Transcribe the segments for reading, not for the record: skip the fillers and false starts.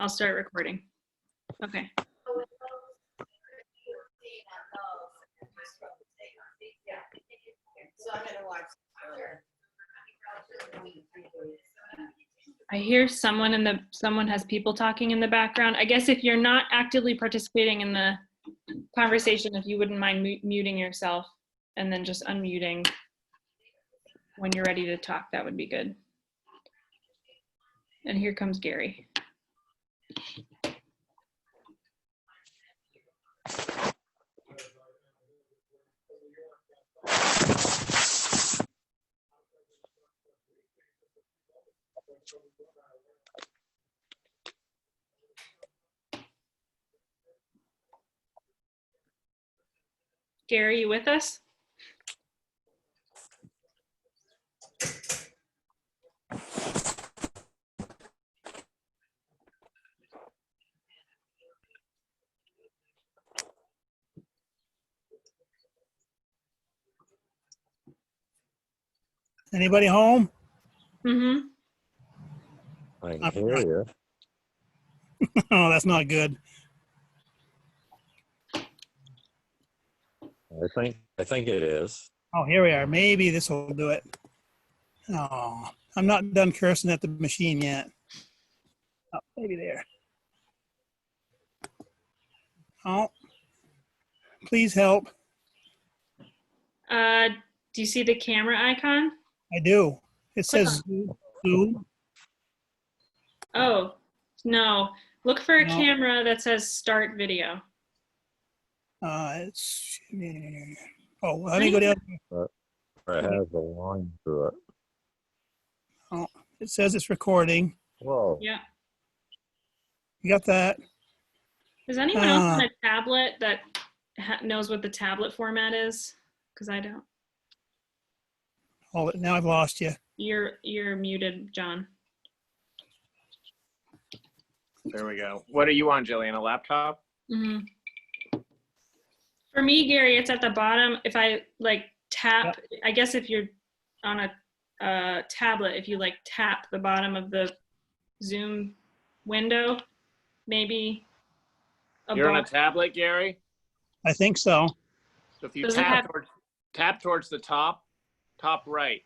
I'll start recording. Okay. I hear someone has people talking in the background. I guess if you're not actively participating in the conversation, if you wouldn't mind muting yourself and then just unmuting when you're ready to talk, that would be good. And here comes Gary. Gary, you with us? Anybody home? Mm-hmm. I can hear you. Oh, that's not good. I think it is. Oh, here we are. Maybe this will do it. Oh, I'm not done cursing at the machine yet. Oh, maybe there. Oh, please help. Do you see the camera icon? I do. It Click says Zoom. Oh, no. Look for a No. camera that says start video. It's. Oh, let me go down. It has a line through it. Oh, it says it's recording. Whoa. Yeah. You got that? Is anyone else on a tablet that knows what the tablet format is? Because I don't. Hold it. Now I've lost you. You're muted, John. There we go. What are you on, Jillian? A laptop? Mm-hmm. For me, Gary, it's at the bottom. If I like tap, I guess if you're on a tablet, if you like tap the bottom of the Zoom window, maybe. You're on a tablet, Gary? I think so. So if you tap towards the top right.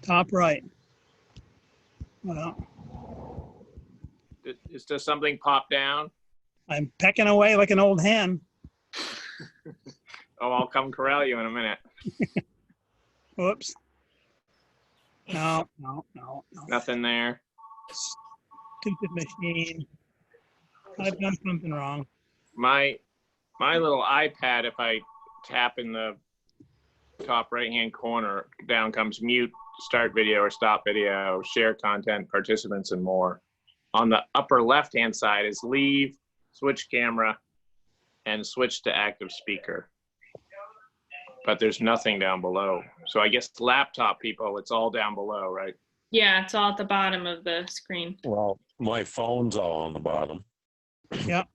Top right. Well, Does something pop down? I'm pecking away like an old hen. Oh, I'll come corral you in a minute. Whoops. No. Nothing there. Stupid machine. I've done something wrong. My little iPad, if I tap in the top right-hand corner, down comes mute, start video or stop video, share content, participants, and more. On the upper left-hand side is leave, switch camera, and switch to active speaker. But there's nothing down below. So I guess laptop people, it's all down below, right? Yeah, it's all at the bottom of the screen. Well, my phone's all on the bottom. Yep.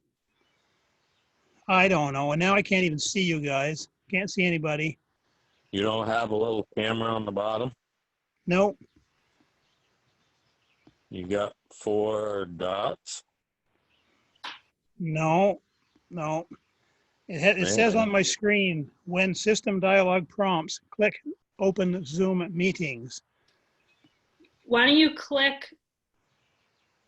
I don't know. And now I can't even see you guys. Can't see anybody. You don't have a little camera on the bottom? Nope. You got 4 dots? No. It says on my screen, when system dialog prompts, click open Zoom meetings. Why don't you click,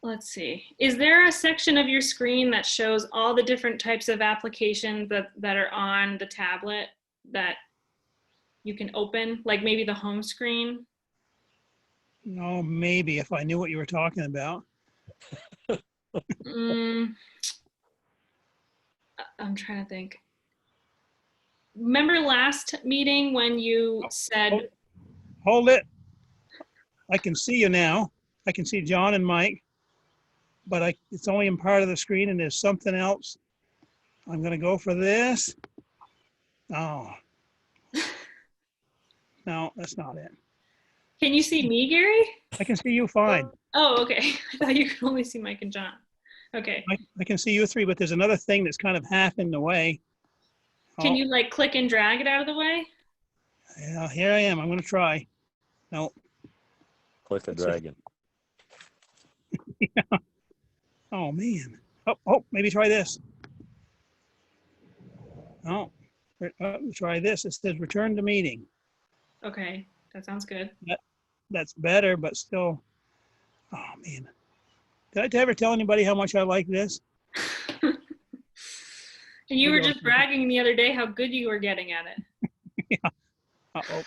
let's see, is there a section of your screen that shows all the different types of applications that are on the tablet that you can open, like maybe the home screen? No, maybe if I knew what you were talking about. I'm trying to think. Remember last meeting when you said... Hold it. I can see you now. I can see John and Mike, but it's only in part of the screen and there's something else. I'm going to go for this. Oh. No, that's not it. Can you see me, Gary? I can see you fine. Oh, okay. I thought you could only see Mike and John. Okay. I can see you three, but there's another thing that's kind of half in the way. Can you like click and drag it out of the way? Yeah, here I am. I'm going to try. No. Click the dragon. Yeah. Oh, man. Oh, maybe try this. Oh, try this. It says return to meeting. Okay, that sounds good. That's better, but still, oh, man. Did I ever tell anybody how much I like this? And you were Maybe just bragging the other day how good you were getting at it. Yeah. Uh-oh.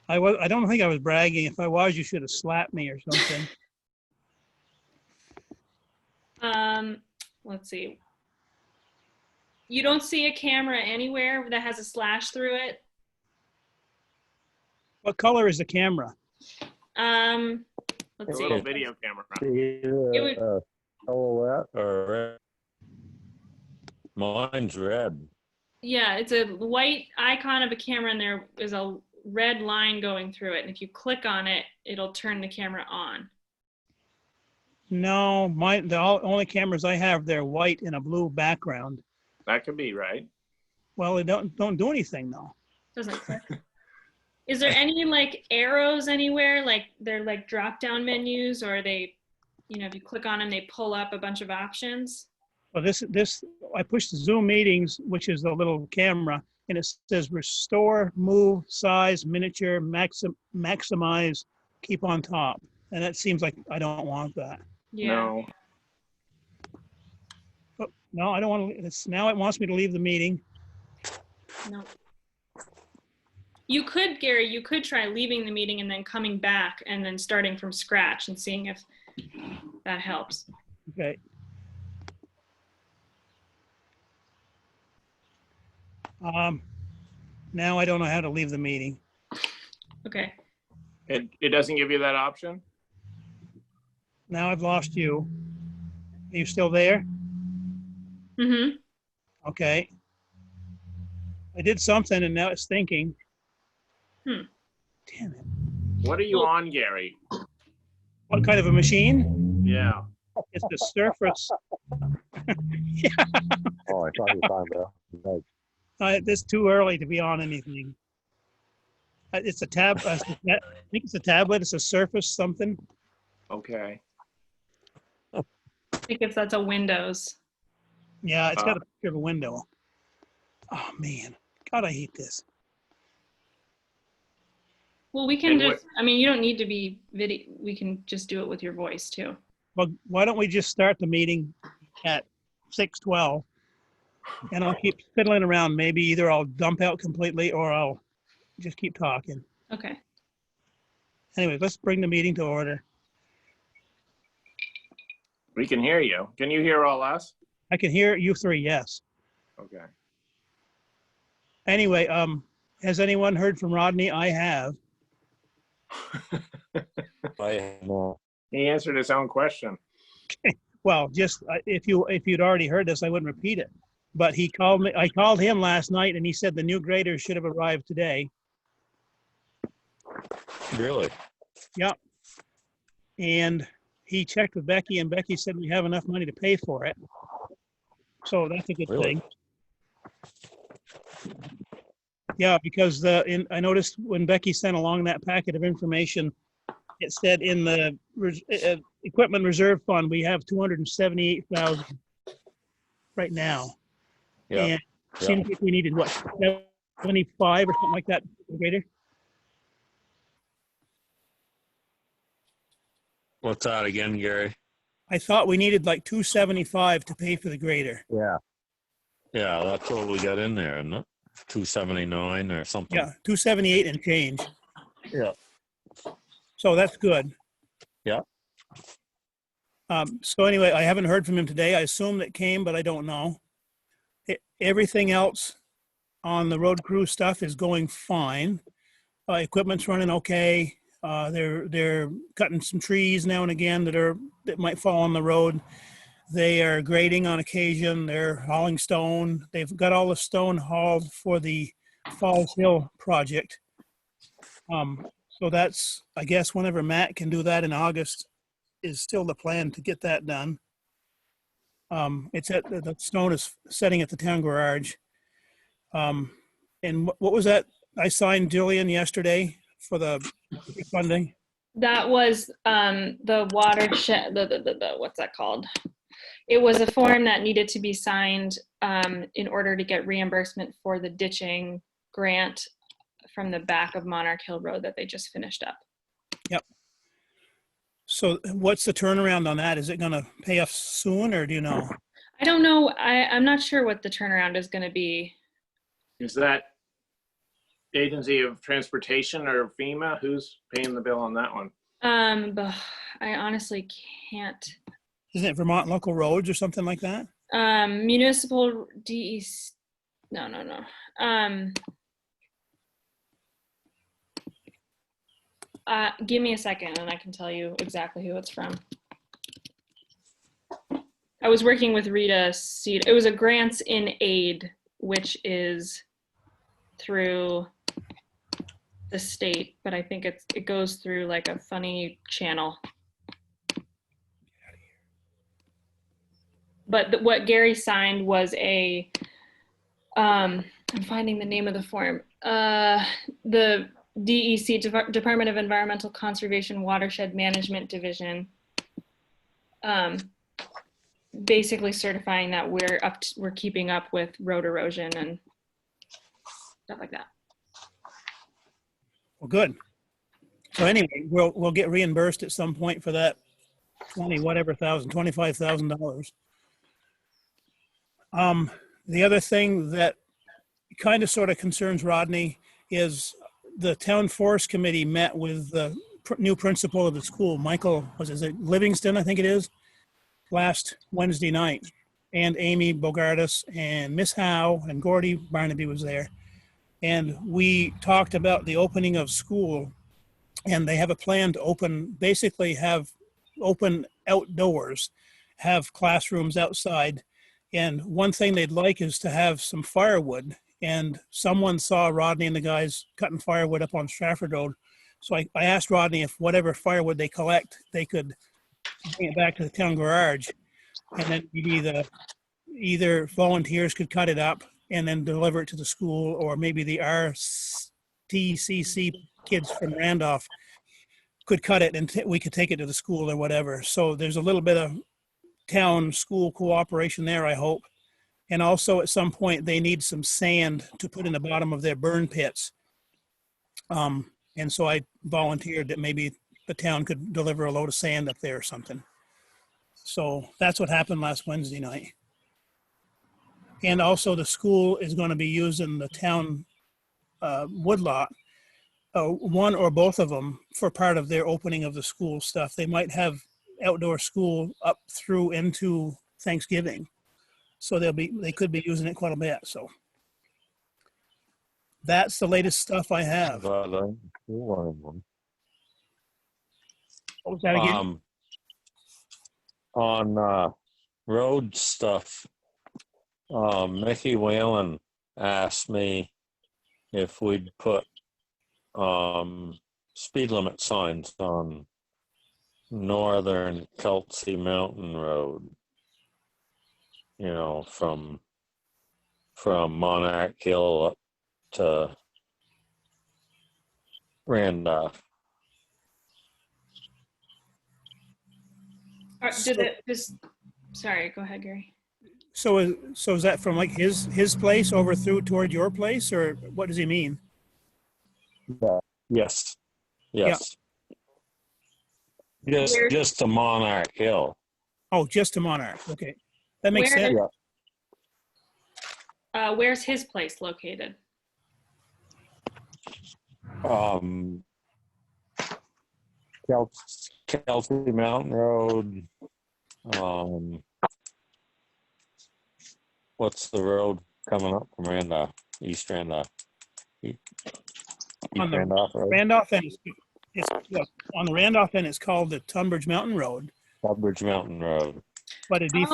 I don't think I was bragging. If I was, you should have slapped me or something. Let's see. You don't see a camera anywhere that has a slash through it? What color is the camera? Let's A see. little video camera. Either It would- a silhouette or red. Mine's red. Yeah, it's a white icon of a camera and there is a red line going through it. And if you click on it, it'll turn the camera on. No, only cameras I have, they're white in a blue background. That could be right. Well, they don't do anything though. Doesn't click. Is there any like arrows anywhere? Like they're like drop down menus, or they, if you click on them, they pull up a bunch of options? Well, I pushed the Zoom meetings, which is the little camera, and it says restore, move, size, miniature, maximize, keep on top. And that seems like I don't want that. Yeah. No. Oh, no, I don't want to. Now it wants me to leave the meeting. No. You could, Gary, you could try leaving the meeting and then coming back and then starting from scratch and seeing if that helps. Okay. Now I don't know how to leave the meeting. Okay. It doesn't give you that option? Now I've lost you. Are you still there? Mm-hmm. Okay. I did something and now it's thinking. Damn it. What are you on, Gary? What kind of a machine? Yeah. It's the Surface. Oh, I thought you found out. It's too early to be on anything. It's a tab. I think it's a tablet. It's a Surface something. Okay. I think if that's a Windows. Yeah, it's got a picture of a window. Oh man, God, I hate this. Well, we can And just, you don't need to be video. We can just do it with your voice too. Well, why don't we just start the meeting at 6:12, and I'll keep fiddling around. Maybe either I'll dump out completely or I'll just keep talking. Okay. Anyway, let's bring the meeting to order. We can hear you. Can you hear all us? I can hear you three, yes. Okay. Anyway, has anyone heard from Rodney? I have. I know. He answered his own question. Well, just if you'd already heard this, I wouldn't repeat it. But he called me. I called him last night, and he said the new graders should have arrived today. Really? Yep. And he checked with Becky, and Becky said we have enough money to pay for it. So that's a good Really? thing. Yeah, because I noticed when Becky sent along that packet of information, it said in the equipment reserve fund we have 278,000 right now. Yeah. And it seems like we needed what, 75 or something like that greater. What's that again, Gary? I thought we needed like 275 to pay for the grader. Yeah. Yeah, that's what we got in there, isn't it? 279 or something. Yeah, 278 and change. Yeah. So that's good. Yeah. So anyway, I haven't heard from him today. I assume that came, but I don't know. Everything else on the road crew stuff is going fine. Equipment's running okay. They're cutting some trees now and again that might fall on the road. They are grading on occasion. They're hauling stone. They've got all the stone hauled for the Falls Hill project. So that's, I guess, whenever Matt can do that in August is still the plan to get that done. It's at the stone is setting at the town garage. And what was that? I signed Jillian yesterday for the funding. That was the watershed, the what's that called? It was a form that needed to be signed in order to get reimbursement for the ditching grant from the back of Monarch Hill Road that they just finished up. Yep. So what's the turnaround on that? Is it gonna pay off soon, or do you know? I don't know. I'm not sure what the turnaround is going to be. Is that Agency of Transportation or FEMA? Who's paying the bill on that one? But I honestly can't. Isn't it Vermont Local Roads or something like that? Municipal DEC. No. Give me a second and I can tell you exactly who it's from. I was working with Rita Seed. It was a grants in aid, which is through the state, but I think it goes through like a funny channel. But what Gary signed was a, I'm finding the name of the form. The DEC, Department of Environmental Conservation Watershed Management Division, basically certifying that we're keeping up with road erosion and stuff like that. Well, good. So anyway, we'll get reimbursed at some point for that $25,000. The other thing that kind of sort of concerns Rodney is the town forest committee met with the new principal of the school, Michael, is it Livingston, I think it is, last Wednesday night. And Amy Bogardus and Miss Howe and Gordy Barnaby was there. And we talked about the opening of school, and they have a plan to basically have open outdoors, have classrooms outside. And one thing they'd like is to have some firewood. And someone saw Rodney and the guys cutting firewood up on Stratford Road. So I asked Rodney if whatever firewood they collect, they could bring it back to the town garage. And then maybe either volunteers could cut it up and then deliver it to the school, or maybe the RTCC kids from Randolph could cut it and we could take it to the school or whatever. So there's a little bit of town school cooperation there, I hope. And also at some point they need some sand to put in the bottom of their burn pits. And so I volunteered that maybe the town could deliver a load of sand up there or something. So that's what happened last Wednesday night. And also the school is going to be using the town woodlot, one or both of them, for part of their opening of the school stuff. They might have outdoor school up through into Thanksgiving. So they could be using it quite a bit. So that's the latest stuff I have. What was that again? On road stuff, Mickey Whalen asked me if we'd put speed limit signs on northern Kelsey Mountain Road, you know, from Monarch Hill up to Randolph. Sorry, go ahead, Gary. So is that from like his place over through toward your place, or what does he mean? Yes. Yeah. Just to Monarch Hill. Oh, just to Monarch. Okay, that makes sense. Where's his place located? Kelsey Mountain Road. What's the road coming up from Randolph? East Randolph. On the Randolph Road. Randolph end, on the Randolph end, it's called the Tunbridge Mountain Road. Tunbridge Mountain Road. But it'd be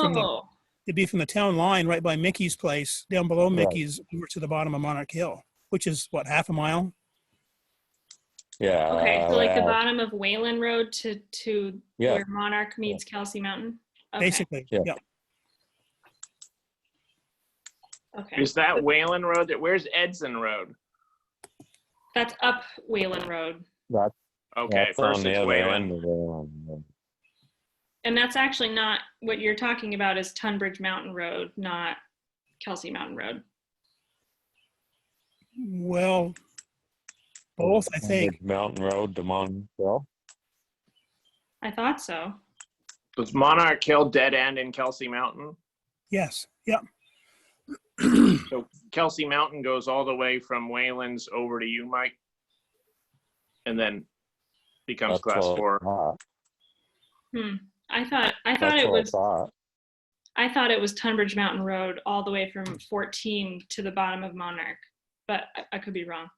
from the town line right by Mickey's place, down below Mickey's, over to the bottom of Monarch Hill, which is what, half a mile? Yeah. Okay, so like the bottom of Whalen Road to where Monarch meets Kelsey Mountain? Okay. Basically, yeah. Okay. Is that Whalen Road? Where's Edson Road? That's up Whalen Road. Okay, That's first on the it's other Wayland. end of the, And that's actually not what you're talking about is Tunbridge Mountain Road, not Kelsey Mountain Road. Well, both, I think. Mountain Road to Montville. I thought so. Does Monarch Hill dead end in Kelsey Mountain? Yes, yep. So Kelsey Mountain goes all the way from Wayland's over to you, Mike, and then becomes That's class what I 4. thought. I thought That's it what I was thought. I thought it was Tunbridge Mountain Road all the way from 14 to the bottom of Monarch, but I could be wrong.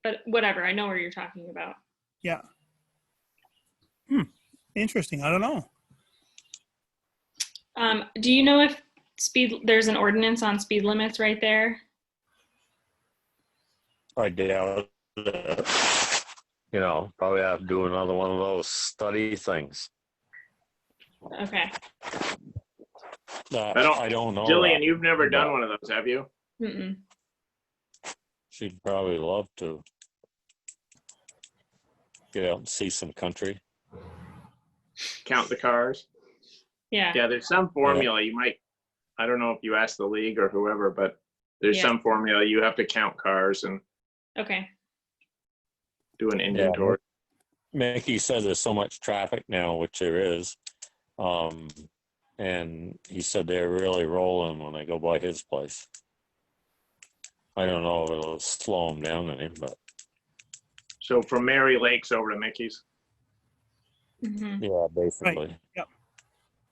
But whatever, I know where you're talking about. Yeah. Interesting. I don't know. Do you know if there's an ordinance on speed limits right there? I doubt it. You know, probably have to do another one of those study things. Okay. I don't know. Jillian, that, you've never done but one of those, have you? Mm-mm. She'd probably love to get out and see some country. Count the cars. Yeah. Yeah, there's some formula you might, I don't know if you asked the league or whoever, but there's Yeah. some formula you have to count cars and Okay. do an inventory. Mickey says there's so much traffic now, which there is. And he said they're really rolling when I go by his place. I don't know if it'll slow them down any, but So from Mary Lakes over to Mickey's. Mm-hmm. yeah, basically. Right. Yep.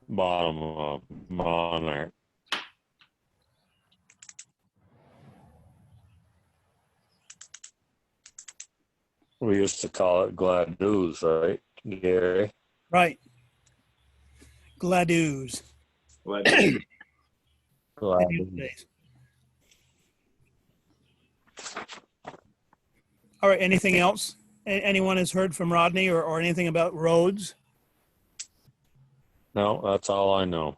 Bottom of Monarch. We used to call it Glad News, right, Gary? Right. Gladoos. Glad- Glad Days. All right. Anything else? Anyone has heard from Rodney or anything about roads? No, that's all I know.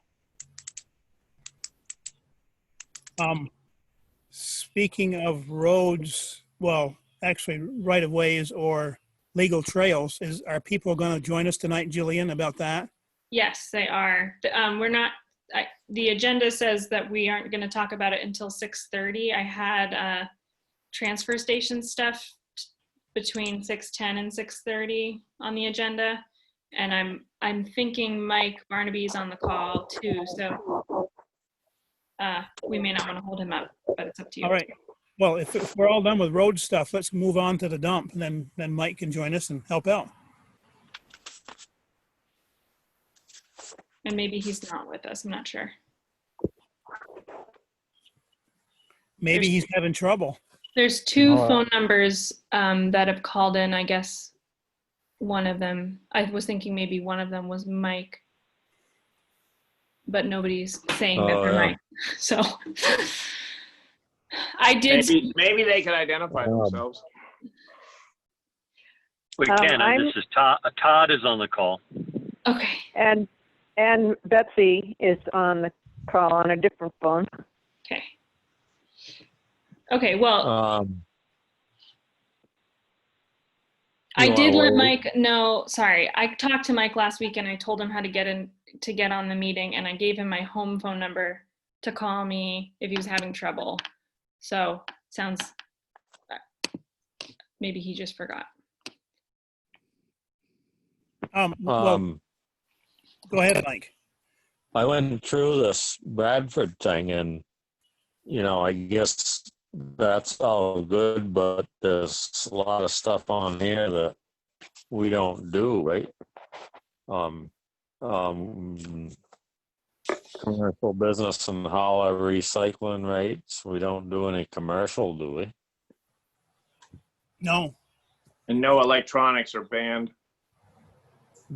Speaking of roads, well, actually right of ways or legal trails, are people going to join us tonight, Jillian, about that? Yes, they are. We're not. The agenda says that we aren't going to talk about it until 6:30. I had transfer station stuff between 6:10 and 6:30 on the agenda, and I'm thinking Mike Barnaby's on the call too, so we may not want to hold him up, but it's up to you. All right. Well, if we're all done with road stuff, let's move on to the dump, and then Mike can join us and help out. And maybe he's not with us. I'm not sure. Maybe he's having trouble. There's two All right. phone numbers that have called in. I guess one of them, I was thinking maybe one of them was Mike, but nobody's saying that they're yeah. Mike. So I did. Maybe they could identify themselves. We can. This is Todd. Todd is on the call. Okay. And Betsy is on the call on a different phone. Okay. Okay. Well, I did let Mike know. Sorry, I talked to Mike last week and I told him how to get on the meeting, and I gave him my home phone number to call me if he was having trouble. So sounds maybe he just forgot. Well, go ahead, Mike. I went through this Bradford thing, and I guess that's all good, but there's a lot of stuff on here that we don't do, right? Commercial business and hauler recycling rates. We don't do any commercial, do we? No. And no electronics are banned.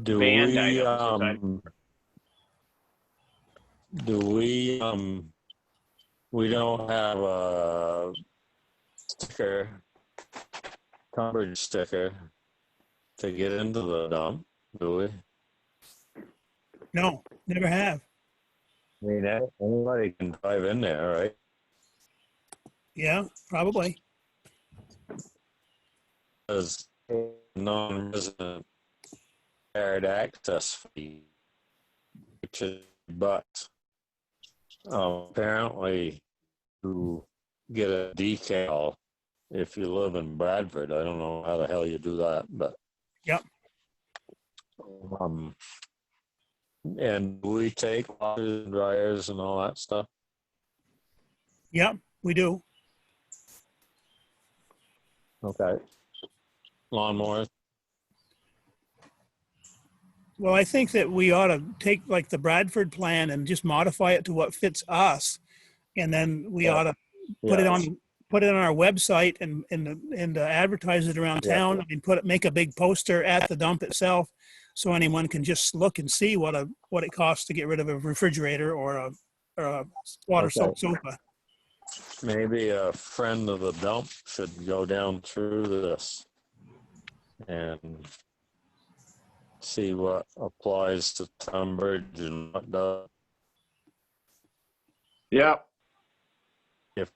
Do Banned we? items, Do we? We don't have a sticker, Tunbridge sticker, to get into the dump, do we? No, never have. I mean, anybody can drive in there, right? Yeah, probably. Because non-resident shared access fee, which is bucks. Apparently, to get a decal, if you live in Bradford, I don't know how the hell you do that, but Yep. And we take washers and dryers and all that stuff. Yep, we do. Okay. Lawnmowers. Well, I think that we ought to take like the Bradford plan and just modify it to what fits us. And then we ought to put it on our website and advertise it around town. I mean, make a big poster at the dump itself, so anyone can just look and see what it costs to get rid of a refrigerator or a water sofa. Maybe a friend of the dump should go down through this and see what applies to Tunbridge and what does. Yeah. If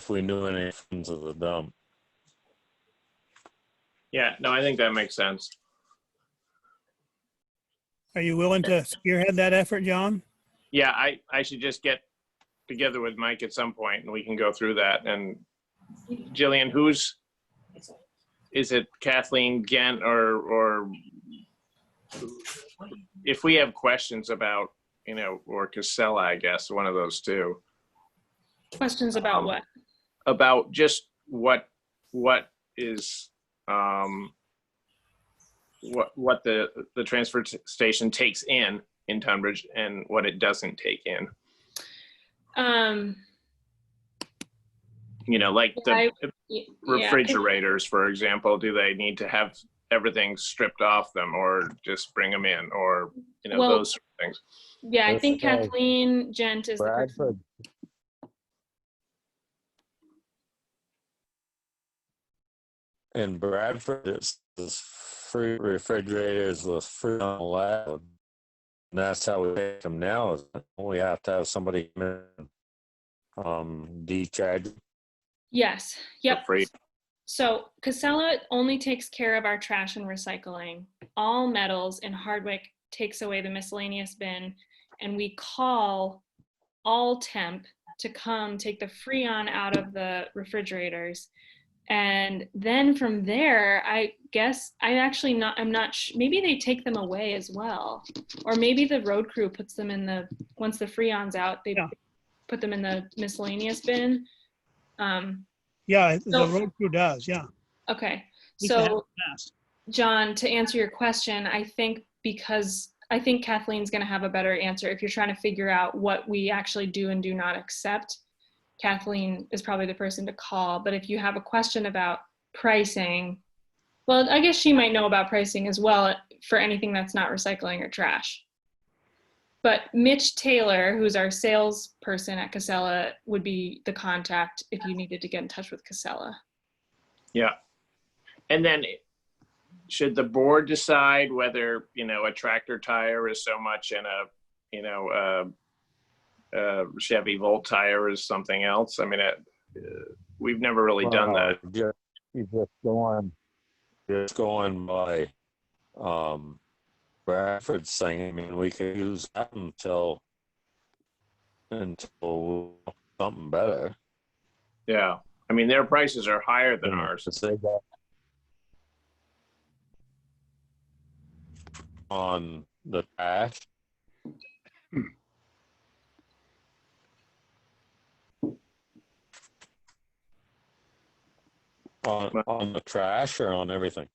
we knew any friends of the dump. Yeah, no, I think that makes sense. Are you willing to spearhead that effort, John? Yeah, I should just get together with Mike at some point and we can go through that. And Jillian, is it Kathleen Gent or if we have questions about, or Casella, I guess, one of those two. Questions about what? About just what is what the transfer station takes in Tunbridge and what it doesn't take in. Like the refrigerators, for example, do they need to have everything stripped off them or just bring them in, or those sort of things? Yeah, I think Kathleen Gent is the person. In Bradford, it's free refrigerators with free on allowed. And that's how we take them now. We have to have somebody decharge. Yes. Yep. Free. So Casella only takes care of our trash and recycling. All Metals in Hardwick takes away the miscellaneous bin, and we call all temp to come take the Freon out of the refrigerators. And then from there, I guess I'm not maybe they take them away as well. Or maybe the road crew puts them in once the Freon's out, they put them in the miscellaneous bin. The road crew does, yeah. Okay. So John, to answer your question, I think Kathleen's going to have a better answer. If you're trying to figure out what we actually do and do not accept, Kathleen is probably the person to call. But if you have a question about pricing, well, I guess she might know about pricing as well for anything that's not recycling or trash. But Mitch Taylor, who's our salesperson at Casella, would be the contact if you needed to get in touch with Casella. Yeah. And then should the board decide whether, a tractor tire is so much and a Chevy Volt tire is something else? I mean, we've never really done that. You just go on by Bradford's thing. I mean, we could use that until something better. Yeah. I mean, their prices are higher than ours. On the trash. On the trash or on everything?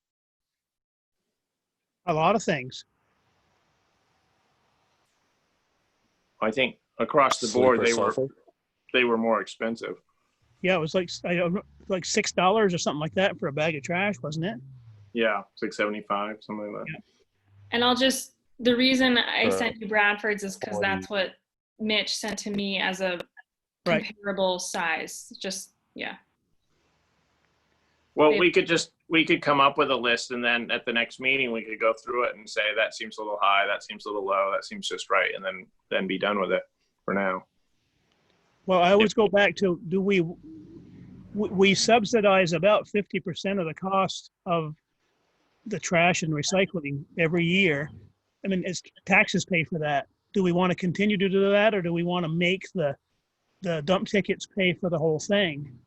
A lot of things. I think across the board they were more expensive. Yeah, it was like $6 or something like that for a bag of trash, wasn't it? Yeah, $6.75, something like that. Yeah. And the reason I sent you Bradford's is because that's what Mitch sent to me as a comparable size. Just, yeah. Well, we could come up with a list, and then at the next meeting we could go through it and say that seems a little high, that seems a little low, that seems just right, and then be done with it for now. Well, I always go back to, we subsidize about 50% of the cost of the trash and recycling every year. I mean, as taxes pay for that, do we want to continue to do that, or do we want to make the dump tickets pay for the whole thing?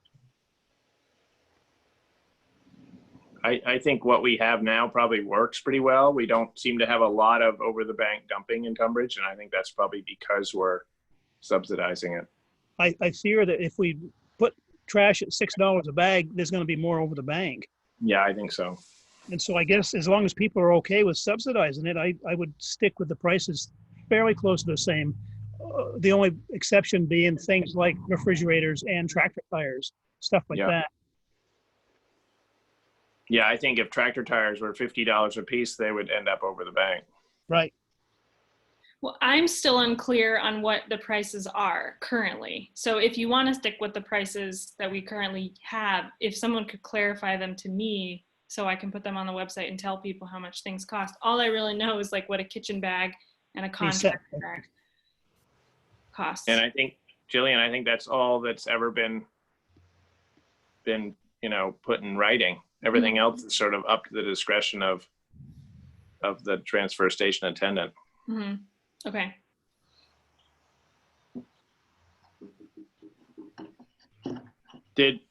I think what we have now probably works pretty well. We don't seem to have a lot of over the bank dumping in Tunbridge, and I think that's probably because we're subsidizing it. I fear that if we put trash at $6 a bag, there's going to be more over the bank. Yeah, I think so. And so I guess as long as people are okay with subsidizing it, I would stick with the prices fairly close to the same. The only exception being things like refrigerators and tractor tires, stuff like Yeah. that. Yeah, I think if tractor tires were $50 a piece, they would end up over the bank. Right. Well, I'm still unclear on what the prices are currently. So if you want to stick with the prices that we currently have, if someone could clarify them to me so I can put them on the website and tell people how much things cost. All I really know is like what a kitchen bag and a contract bag costs. And I think, Jillian, I think that's all that's ever been, put in writing. Everything else is sort of up to the discretion of the transfer station attendant. Mm-hmm. Okay. Did,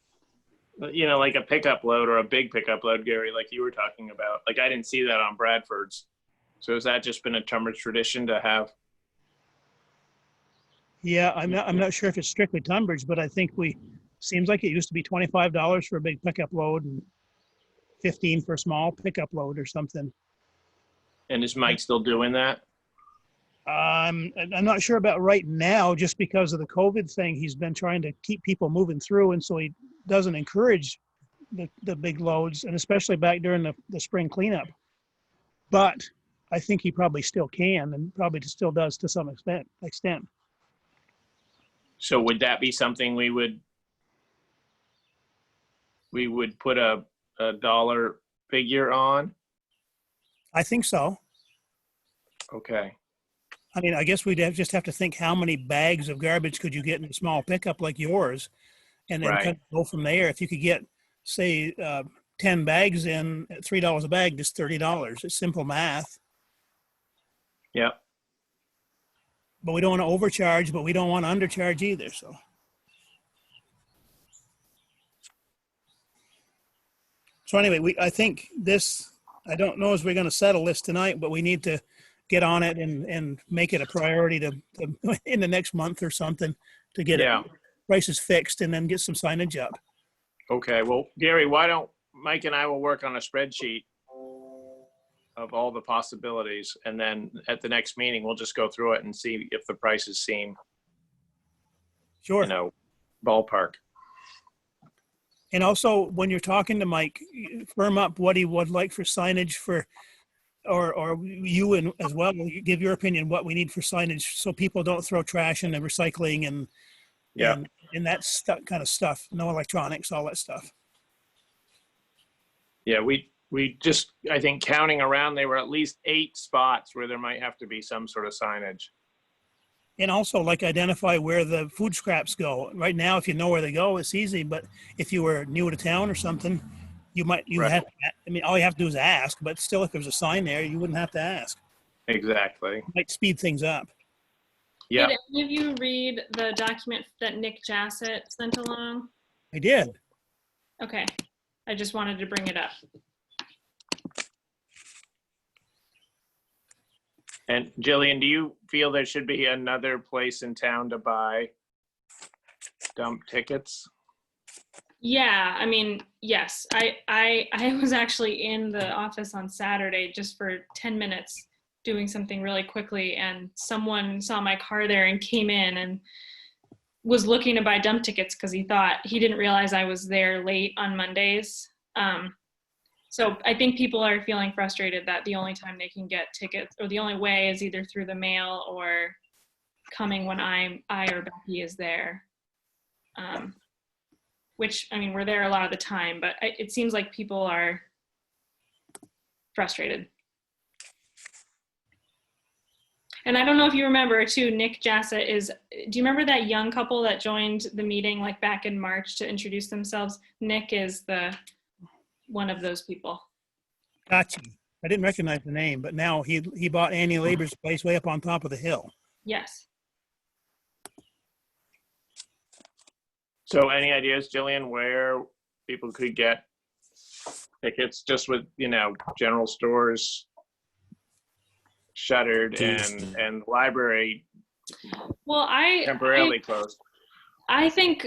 like a pickup load or a big pickup load, Gary, like you were talking about, like I didn't see that on Bradford's. So has that just been a Tunbridge tradition to have? Yeah, I'm not sure if it's strictly Tunbridge, but I think seems like it used to be $25 for a big pickup load and $15 for a small pickup load or something. And is Mike still doing that? I'm not sure about right now, just because of the COVID thing. He's been trying to keep people moving through, and so he doesn't encourage the big loads, and especially back during the spring cleanup. But I think he probably still can, and probably still does to some extent. So would that be something we would put a dollar figure on? I think so. Okay. I mean, I guess we'd just have to think how many bags of garbage could you get in a small pickup like yours, and then Right. kind of go from there. If you could get, say, 10 bags in at $3 a bag, just $30. It's simple math. Yep. But we don't want to overcharge, but we don't want to undercharge either. So anyway, I think this, I don't know as we're going to settle this tonight, but we need to get on it and make it a priority to in the next month or something to get prices fixed and then get some signage up. Okay. Well, Gary, why don't Mike and I will work on a spreadsheet of all the possibilities, and then at the next meeting we'll just go through it and see if the prices seem, Sure. ballpark. And also, when you're talking to Mike, firm up what he would like for signage for, or you and as well, you give your opinion what we need for signage so people don't throw trash in the recycling and that kind of stuff. No electronics, all that stuff. Yeah, we just, I think counting around, there were at least 8 spots where there might have to be some sort of signage. And also, like, identify where the food scraps go. Right now, if you know where they go, it's easy. But if you were new to town or something, Right. have, I mean, all you have to do is ask. But still, if there's a sign there, you wouldn't have to ask. Exactly. It might speed things up. Yeah. Did any of you read the document that Nick Jassett sent along? I did. Okay. I just wanted to bring it up. And Jillian, do you feel there should be another place in town to buy dump tickets? Yeah, I mean, yes. I was actually in the office on Saturday just for 10 minutes doing something really quickly, and someone saw my car there and came in and was looking to buy dump tickets because he didn't realize I was there late on Mondays. So I think people are feeling frustrated that the only time they can get tickets, or the only way, is either through the mail or coming when I or Becky is there. Which, I mean, we're there a lot of the time, but it seems like people are frustrated. And I don't know if you remember too, Nick Jassett do you remember that young couple that joined the meeting like back in March to introduce themselves? Nick is one of those people. Tachi. I didn't recognize the name, but now he bought Annie Labor's place way up on top of the hill. Yes. So any ideas, Jillian, where people could get tickets just with, general stores shuttered and library Well, temporarily closed? I think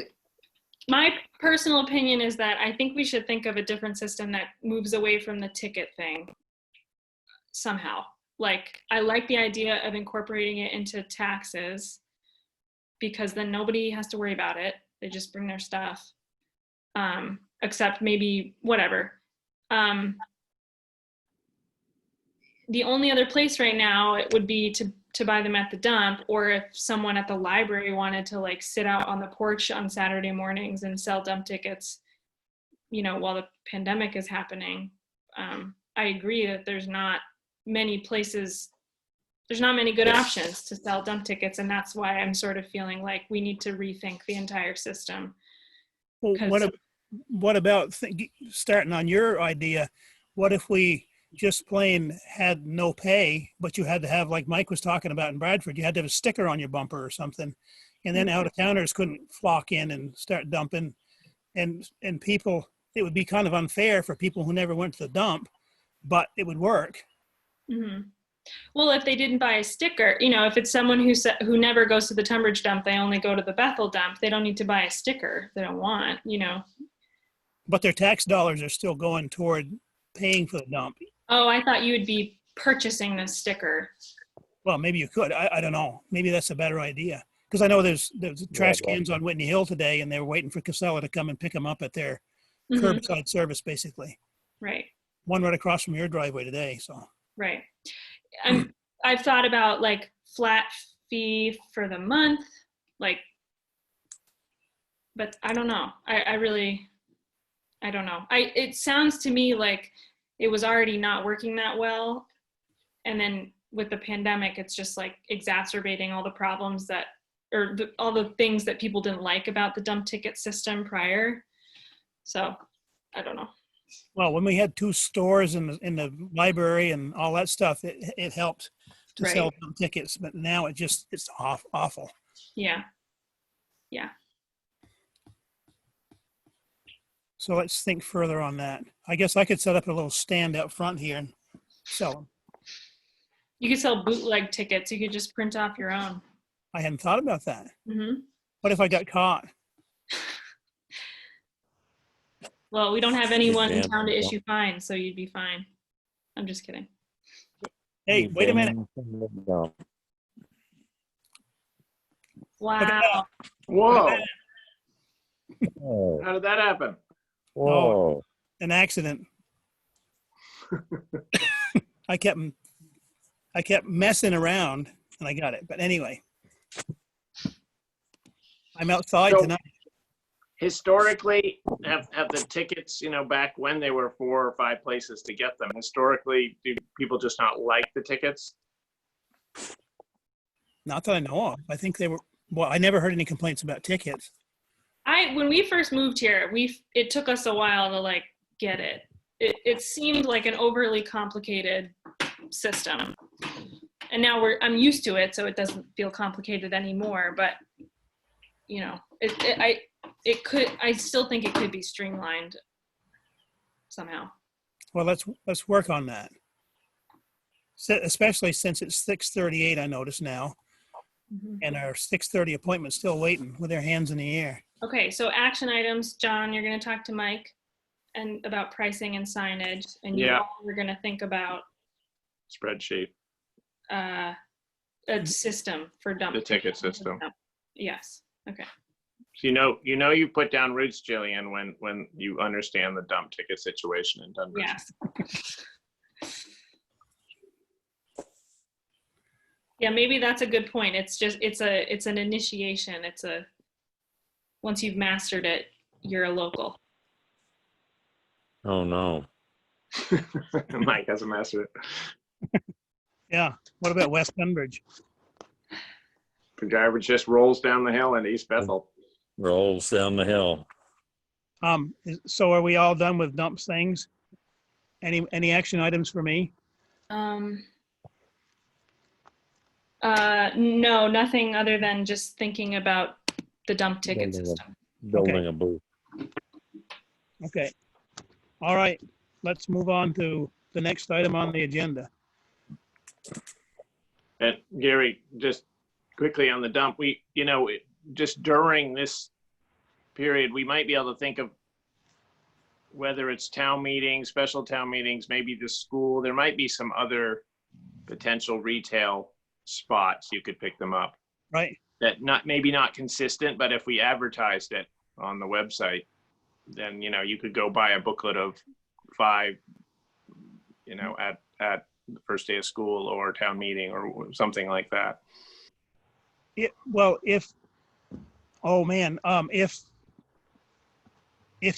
my personal opinion is that I think we should think of a different system that moves away from the ticket thing somehow. Like, I like the idea of incorporating it into taxes because then nobody has to worry about it. They just bring their stuff, except maybe whatever. The only other place right now it would be to buy them at the dump, or if someone at the library wanted to like sit out on the porch on Saturday mornings and sell dump tickets, while the pandemic is happening. I agree that there's not many good options to sell dump tickets, and that's why I'm sort of feeling like we need to rethink the entire system. Well, what about starting on your idea? What if we just plain had no pay, but you had to have, like Mike was talking about in Bradford, you had to have a sticker on your bumper or something, and then out-of-towners couldn't flock in and start dumping, and people, it would be kind of unfair for people who never went to the dump, but it would work. Mm-hmm. Well, if they didn't buy a sticker, if it's someone who never goes to the Tunbridge dump, they only go to the Bethel dump, they don't need to buy a sticker they don't want, But their tax dollars are still going toward paying for the dump. Oh, I thought you would be purchasing the sticker. Well, maybe you could. I don't know. Maybe that's a better idea. Because I know there's trash cans on Whitney Hill today, and they were waiting for Casella to come and pick them up at their curbside service, basically. Right. One right across from your driveway today. So. Right. I've thought about like flat fee for the month, but I don't know. I don't know. It sounds to me like it was already not working that well. And then with the pandemic, it's just like exacerbating all the problems all the things that people didn't like about the dump ticket system prior. So I don't know. Well, when we had 2 stores in the library and all that stuff, it helped to sell dump tickets, but now it's awful. Yeah. Yeah. So let's think further on that. I guess I could set up a little stand out front here and sell them. You could sell bootleg tickets. You could just print off your own. I hadn't thought about that. Mm-hmm. What if I got caught? Well, we don't have anyone in town to issue fines, so you'd be fine. I'm just kidding. Hey, wait a minute. Wow. Whoa. Oh, How did that happen? whoa. An accident. I kept messing around and I got it. But anyway, I'm outside tonight. Historically, have the tickets, back when they were 4 or 5 places to get them, historically, do people just not like the tickets? Not that I know of. I think they were, well, I never heard any complaints about tickets. When we first moved here, it took us a while to get it. It seemed like an overly complicated system. And now I'm used to it, so it doesn't feel complicated anymore, but I still think it could be streamlined somehow. Well, let's work on that. Especially since it's 6:38, I notice now, and our 6:30 appointment's still waiting with their hands in the air. Okay, so action items, John, you're going to talk to Mike and about pricing and signage, and we're going to think about Spreadsheet. A system for dump. The ticket system. Yes. Okay. You you put down roots, Jillian, when you understand the dump ticket situation in Tunbridge. Yes. Yeah, maybe that's a good point. It's an initiation. Once you've mastered it, you're a local. Oh, no. Mike hasn't mastered it. Yeah. What about West Tunbridge? The garbage just rolls down the hill in East Bethel. Rolls down the hill. So are we all done with dump things? Any action items for me? No, nothing other than just thinking about the dump ticket system. Building a booth. Okay. All right. Let's move on to the next item on the agenda. And Gary, just quickly on the dump, just during this period, we might be able to think of whether it's town meetings, special town meetings, maybe the school, there might be some other potential retail spots you could pick them up. Right. That maybe not consistent, but if we advertised it on the website, then, you could go buy a booklet of 5, at the first day of school or town meeting or something like that. Well, if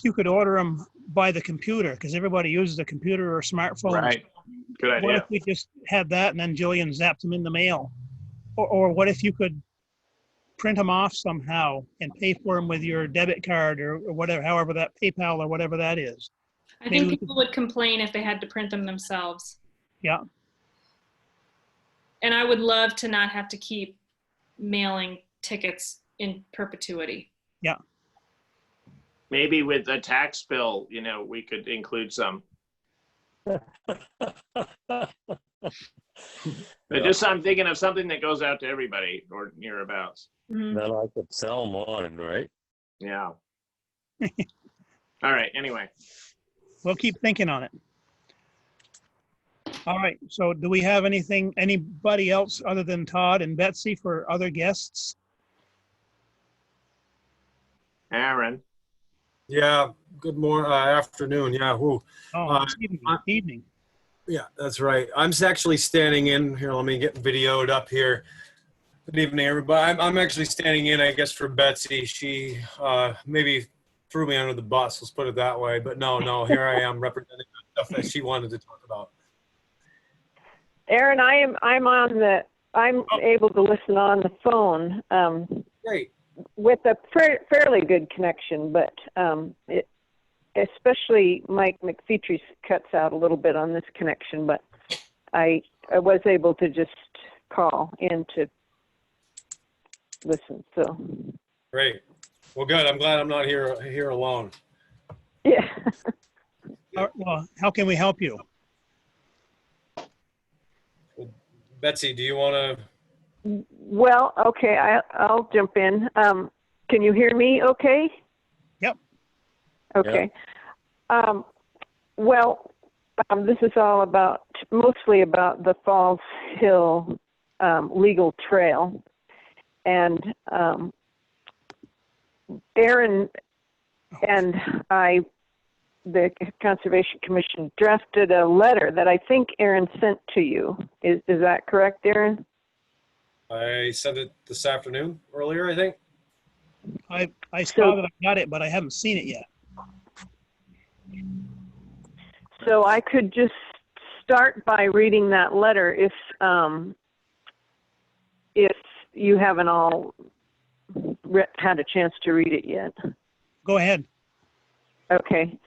you could order them by the computer, because everybody uses a computer or smartphone. Right. Good idea. What if we just had that and then Jillian zapped them in the mail? Or what if you could print them off somehow and pay for them with your debit card or whatever, however that PayPal or whatever that is? I think people would complain if they had to print them themselves. Yeah. And I would love to not have to keep mailing tickets in perpetuity. Yeah. Maybe with a tax bill, we could include some. But just I'm thinking of something that goes out to everybody or nearabouts. Mm-hmm. Then I could sell mine, right? Yeah. All right. Anyway. We'll keep thinking on it. All right. So do we have anybody else other than Todd and Betsy for other guests? Aaron. Yeah, good morning, afternoon, yeah. Oh, evening. Yeah, that's right. I'm actually standing in here. Let me get videoed up here. Good evening, everybody. I'm actually standing in, I guess, for Betsy. She maybe threw me under the bus, let's put it that way. But no, here I am representing the stuff that she wanted to talk about. Aaron, I'm able to listen on the phone. Great. With a fairly good connection, but especially Mike McFeetry cuts out a little bit on this connection, but I was able to just call in to listen. So Great. Well, good. I'm glad I'm not here alone. yeah. Well, how can we help you? Well, Betsy, do you want to? Well, okay, I'll jump in. Can you hear me okay? Yep. Okay. This is all mostly about the Falls Hill legal trail. And Aaron and I, the Conservation Commission, drafted a letter that I think Aaron sent to you. Is that correct, Aaron? I sent it this afternoon, earlier, I think. I saw that I got it, but I haven't seen it yet. So I could just start by reading that letter if you haven't all had a chance to read it yet. Go ahead. Okay.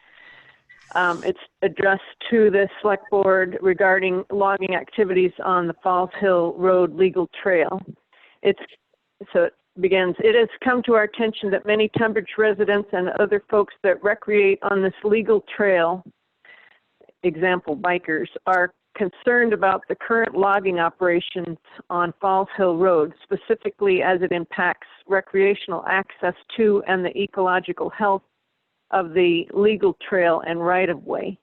It's addressed to the Select Board regarding logging activities on the Falls Hill Road legal trail. It begins, it has come to our attention that many Tunbridge residents and other folks that recreate on this legal trail, example bikers, are concerned about the current logging operations on Falls Hill Road, specifically as it impacts recreational access to and the ecological health of the legal trail and right-of-way.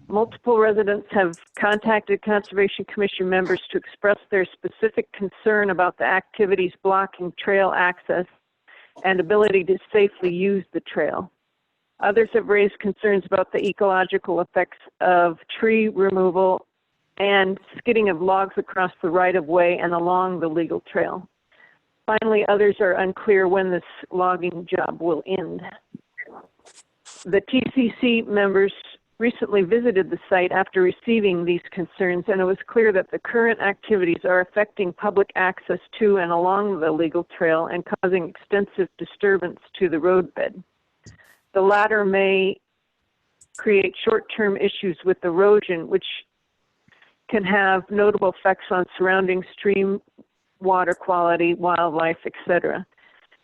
Multiple residents have contacted Conservation Commission members to express their specific concern about the activities blocking trail access and ability to safely use the trail. Others have raised concerns about the ecological effects of tree removal and skidding of logs across the right-of-way and along the legal trail. Finally, others are unclear when this logging job will end. The TCC members recently visited the site after receiving these concerns, and it was clear that the current activities are affecting public access to and along the legal trail and causing extensive disturbance to the roadbed. The latter may create short-term issues with erosion, which can have notable effects on surrounding stream water quality, wildlife, etc.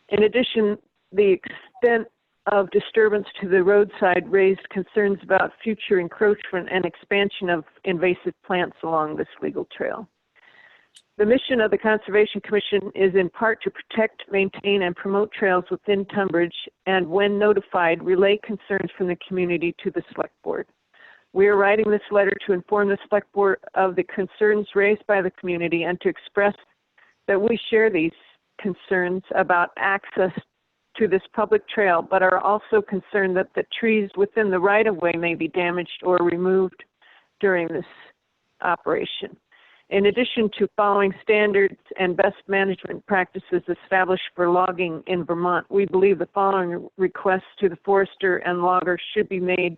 In addition, the extent of disturbance to the roadside raised concerns about future encroachment and expansion of invasive plants along this legal trail. The mission of the Conservation Commission is in part to protect, maintain, and promote trails within Tunbridge, and when notified, relay concerns from the community to the Select Board. We are writing this letter to inform the Select Board of the concerns raised by the community and to express that we share these concerns about access to this public trail, but are also concerned that the trees within the right-of-way may be damaged or removed during this operation. In addition to following standards and best management practices established for logging in Vermont, we believe the following requests to the forester and logger should be made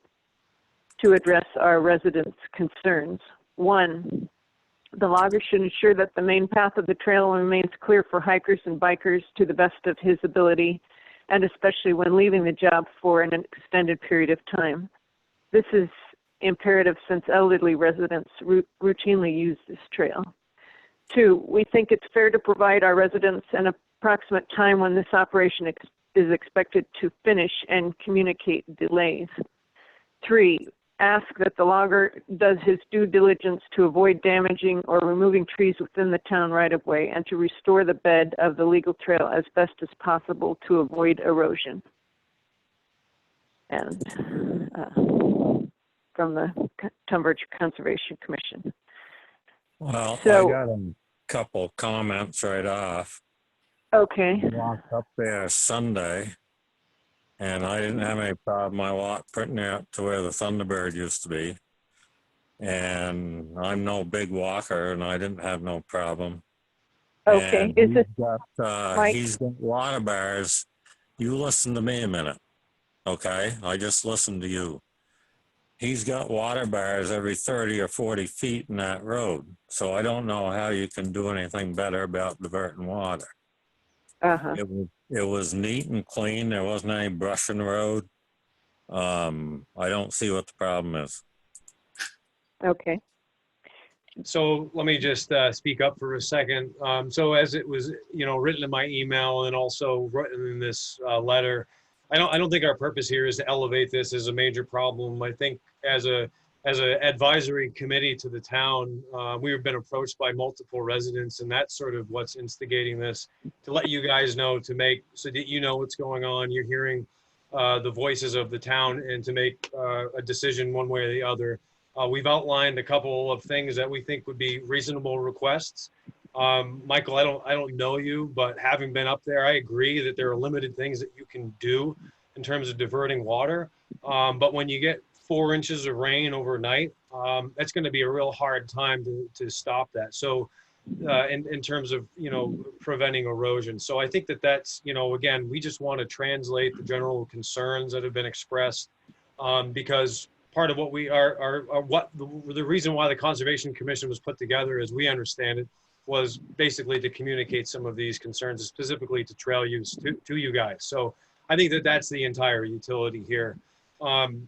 to address our residents' concerns. 1, the logger should ensure that the main path of the trail remains clear for hikers and bikers to the best of his ability, and especially when leaving the job for an extended period of time. This is imperative since elderly residents routinely use this trail. 2, we think it's fair to provide our residents an approximate time when this operation is expected to finish and communicate delays. 3, ask that the logger does his due diligence to avoid damaging or removing trees within the town right-of-way and to restore the bed of the legal trail as best as possible to avoid erosion. And from the Tunbridge Conservation Commission. Well, So- I got a couple comments right off. Okay. I walked up there Sunday, and I didn't have any problem. I walked printing out to where the Thunderbird used to be. And I'm no big walker, and I didn't have no problem. Okay. And Is it Mike? he's got water bars. You listen to me a minute, okay? I just listened to you. He's got water bars every 30 or 40 feet in that road. So I don't know how you can do anything better about diverting water. Uh-huh. It was neat and clean. There wasn't any brush in the road. I don't see what the problem is. Okay. So let me just speak up for a second. So as it was, written in my email and also written in this letter, I don't think our purpose here is to elevate this as a major problem. I think as a advisory committee to the town, we've been approached by multiple residents, and that's sort of what's instigating this, to let you guys know, so that you know what's going on. You're hearing the voices of the town, and to make a decision one way or the other. We've outlined a couple of things that we think would be reasonable requests. Michael, I don't know you, but having been up there, I agree that there are limited things that you can do in terms of diverting water. But when you get 4 inches of rain overnight, that's going to be a real hard time to stop that. So in terms of, preventing erosion. So I think that's, again, we just want to translate the general concerns that have been expressed, because part of what we are what the reason why the Conservation Commission was put together, as we understand it, was basically to communicate some of these concerns, specifically to trail use to you guys. So I think that's the entire utility here.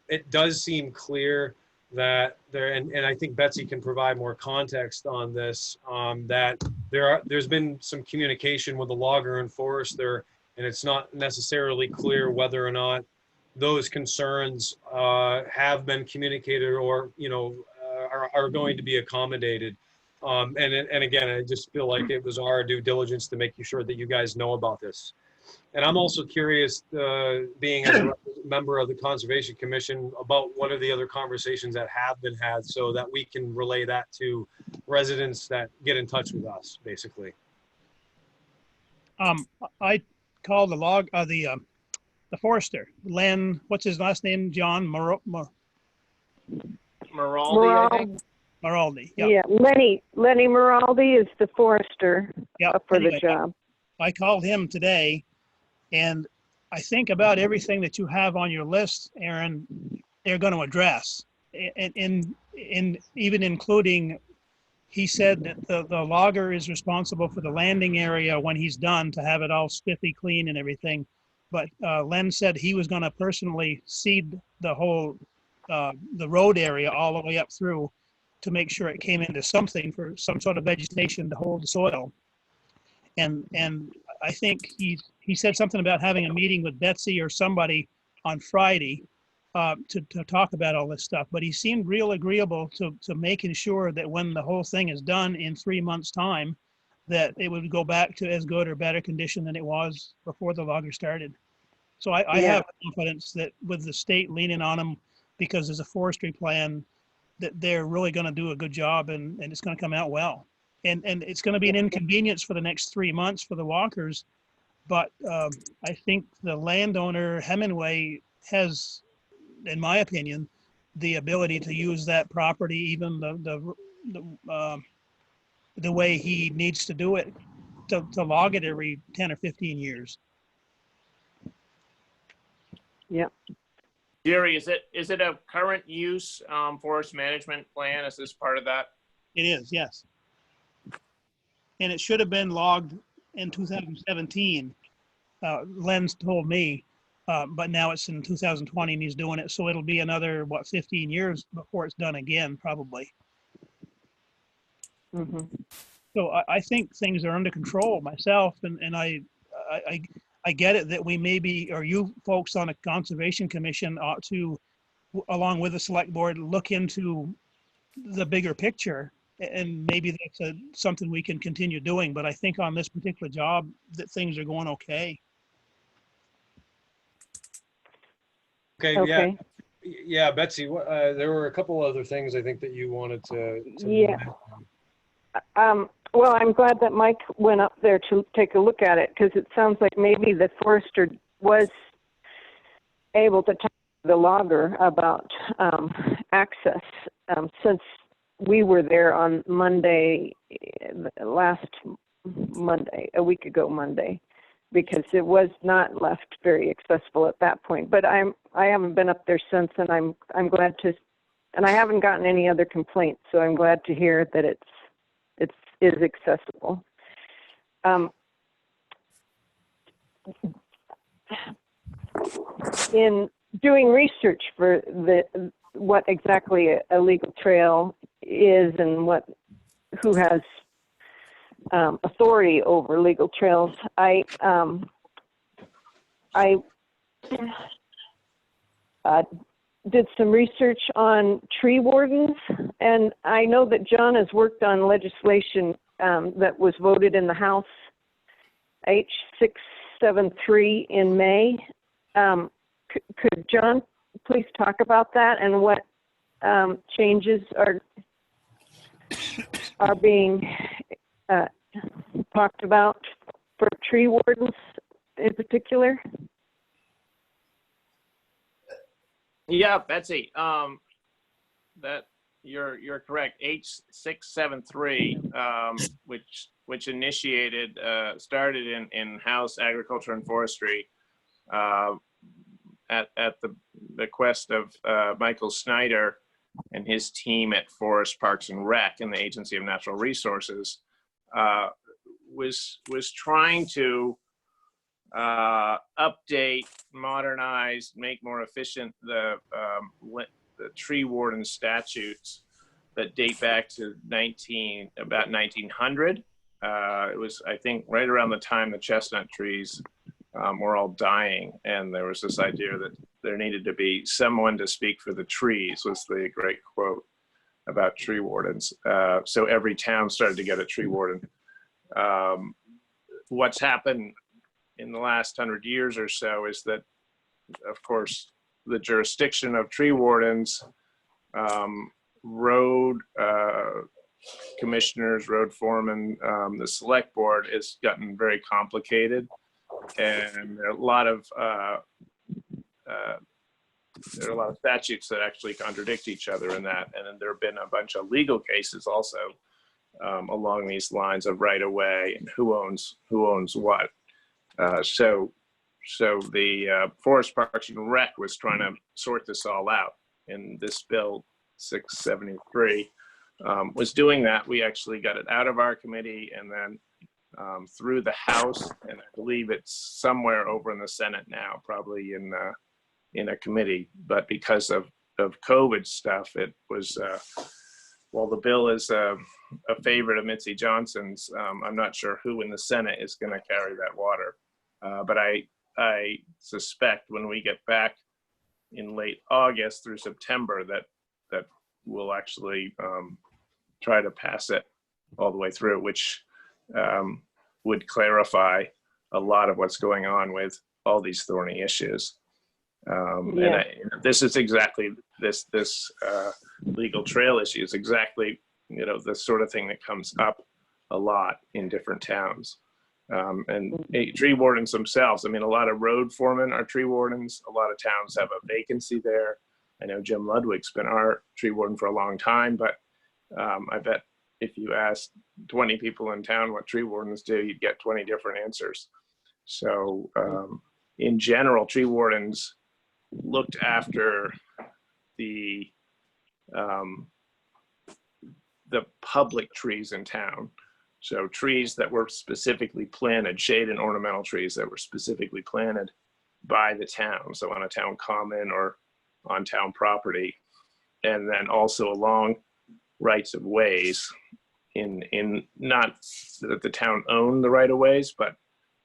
It does seem clear that there, and I think Betsy can provide more context on this, that there's been some communication with the logger and forester, and it's not necessarily clear whether or not those concerns have been communicated or are going to be accommodated. And again, I just feel like it was our due diligence to make sure that you guys know about this. And I'm also curious, being as a member of the Conservation Commission, about what are the other conversations that have been had, so that we can relay that to residents that get in touch with us, basically. I called the forester, Len, what's his last name? John Maraldi, I think. Maraldi. Yeah. Lenny Maraldi is the forester for anyway, the job. I called him today, and I think about everything that you have on your list, Aaron, they're going to address. In even including, he said that the logger is responsible for the landing area when he's done, to have it all spiffy clean and everything. But Len said he was going to personally seed the whole the road area all the way up through to make sure it came into something for some sort of vegetation to hold the soil. And I think he said something about having a meeting with Betsy or somebody on Friday to talk about all this stuff. But he seemed real agreeable to making sure that when the whole thing is done in 3 months' time, that it would go back to as good or better condition than it was before the logger started. So I have confidence that with the state leaning on them because there's a forestry plan, that they're really going to do a good job and it's going to come out well. And it's going to be an inconvenience for the next 3 months for the walkers. But I think the landowner, Hemingway, has, in my opinion, the ability to use that property, even the way he needs to do it, to log it every 10 or 15 years. Yeah. Jerry, is it a current use forest management plan? Is this part of that? It is, yes. And it should have been logged in 2017. Len's told me, but now it's in 2020 and he's doing it. So it'll be another, 15 years before it's done again, probably. Mm-hmm. So I think things are under control myself. And I get it that we maybe, or you folks on a conservation commission ought to, along with the select board, look into the bigger picture. And maybe that's something we can continue doing. But I think on this particular job that things are going okay. Okay. Yeah, Betsy, there were a couple other things I think that you wanted to Yeah. Well, I'm glad that Mike went up there to take a look at it, because it sounds like maybe the forester was able to talk to the logger about access, since we were there on Monday, last Monday, a week ago Monday, because it was not left very accessible at that point. But I haven't been up there since, and I'm glad to, and I haven't gotten any other complaints, so I'm glad to hear that it is accessible. In doing research for what exactly a legal trail is and who has authority over legal trails, I did some research on tree wardens, and I know that John has worked on legislation that was voted in the House, H673 in May. Could John please talk about that and what changes are being talked about for tree wardens in particular? Yeah, Betsy, that you're correct. H673, which initiated, started in House Agriculture and Forestry at the request of Michael Snyder and his team at Forest Parks and Rec and the Agency of Natural Resources, was trying to update, modernize, make more efficient the tree warden statutes that date back to about 1900. It was, I think, right around the time the chestnut trees were all dying, and there was this idea that there needed to be someone to speak for the trees, was the great quote about tree wardens. So every town started to get a tree warden. What's happened in the last 100 years or so is that, of course, the jurisdiction of tree wardens, road commissioners, road foremen, the select board has gotten very complicated, and there are a lot of statutes that actually contradict each other in that, and then there have been a bunch of legal cases also along these lines of right of way and who owns what. So the Forest Parks and Rec was trying to sort this all out, and this bill 673 was doing that. We actually got it out of our committee and then through the House, and I believe it's somewhere over in the Senate now, probably in a committee. But because of COVID stuff, it was, while the bill is a favorite of Mitzi Johnson's, I'm not sure who in the Senate is going to carry that water. But I suspect when we get back in late August through September that we'll actually try to pass it all the way through, which would clarify a lot of what's going on with all these thorny issues. And this is exactly this legal trail issue is exactly, the sort of thing that comes up a lot in different towns. And tree wardens themselves, I mean, a lot of road foremen are tree wardens. A lot of towns have a vacancy there. I know Jim Ludwig's been our tree warden for a long time, but I bet if you asked 20 people in town what tree wardens do, you'd get 20 different answers. So in general, tree wardens looked after the public trees in town. So trees that were specifically planted, shade and ornamental trees that were specifically planted by the town. So on a town common or on town property. And then also along rights of ways in not that the town owned the right of ways, but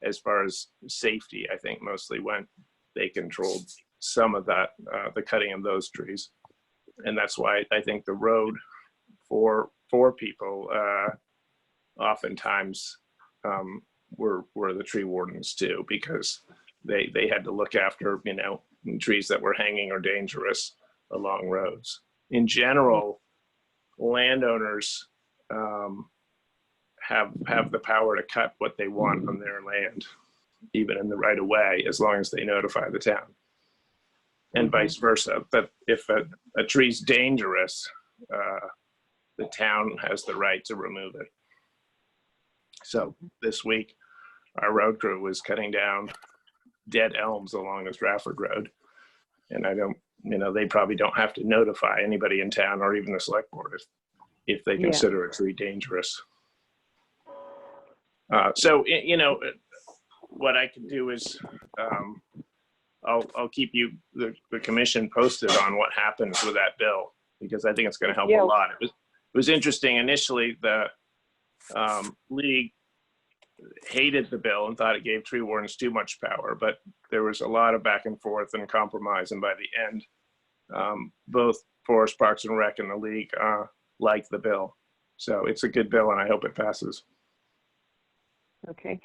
as far as safety, I think mostly when they controlled some of that, the cutting of those trees. And that's why I think the road for people oftentimes were the tree wardens too, because they had to look after, trees that were hanging or dangerous along roads. In general, landowners have the power to cut what they want on their land, even in the right of way, as long as they notify the town. And vice versa, that if a tree's dangerous, the town has the right to remove it. So this week, our road crew was cutting down dead elms along the Stratford Road. And they probably don't have to notify anybody in town or even the select board if they consider a tree dangerous. So, what I can do is I'll keep the commission posted on what happens with that bill, because I think it's going to help a lot. It was interesting. Initially, the league hated the bill and thought it gave tree wardens too much power, but there was a lot of back and forth and compromise. And by the end, both Forest Parks and Rec and the league liked the bill. So it's a good bill, and I hope it passes. Okay.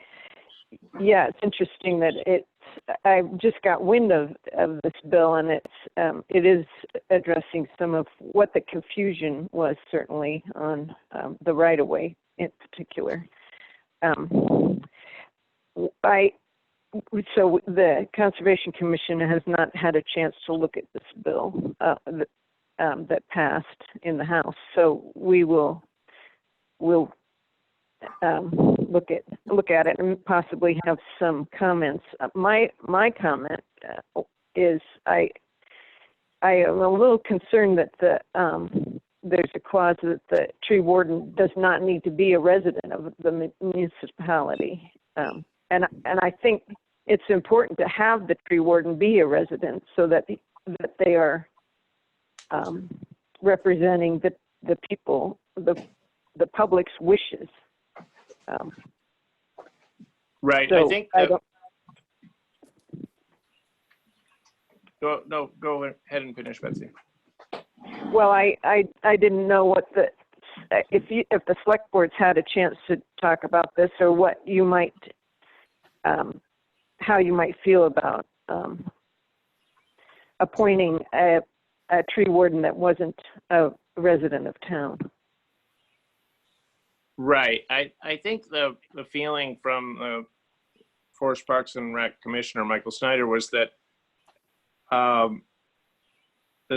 Yeah, it's interesting that I just got wind of this bill, and it is addressing some of what the confusion was, certainly on the right of way in particular. So the Conservation Commission has not had a chance to look at this bill that passed in the House. So we'll look at it and possibly have some comments. My comment is I am a little concerned that there's a clause that the tree warden does not need to be a resident of the municipality, and I think it's important to have the tree warden be a resident so that they are representing the people, the public's wishes. Right. So I think go ahead and finish, Betsy. Well, I didn't know what if the select board's had a chance to talk about this, or what you might how you might feel about appointing a tree warden that wasn't a resident of town. Right. I think the feeling from the Forest Parks and Rec Commissioner Michael Snyder was that the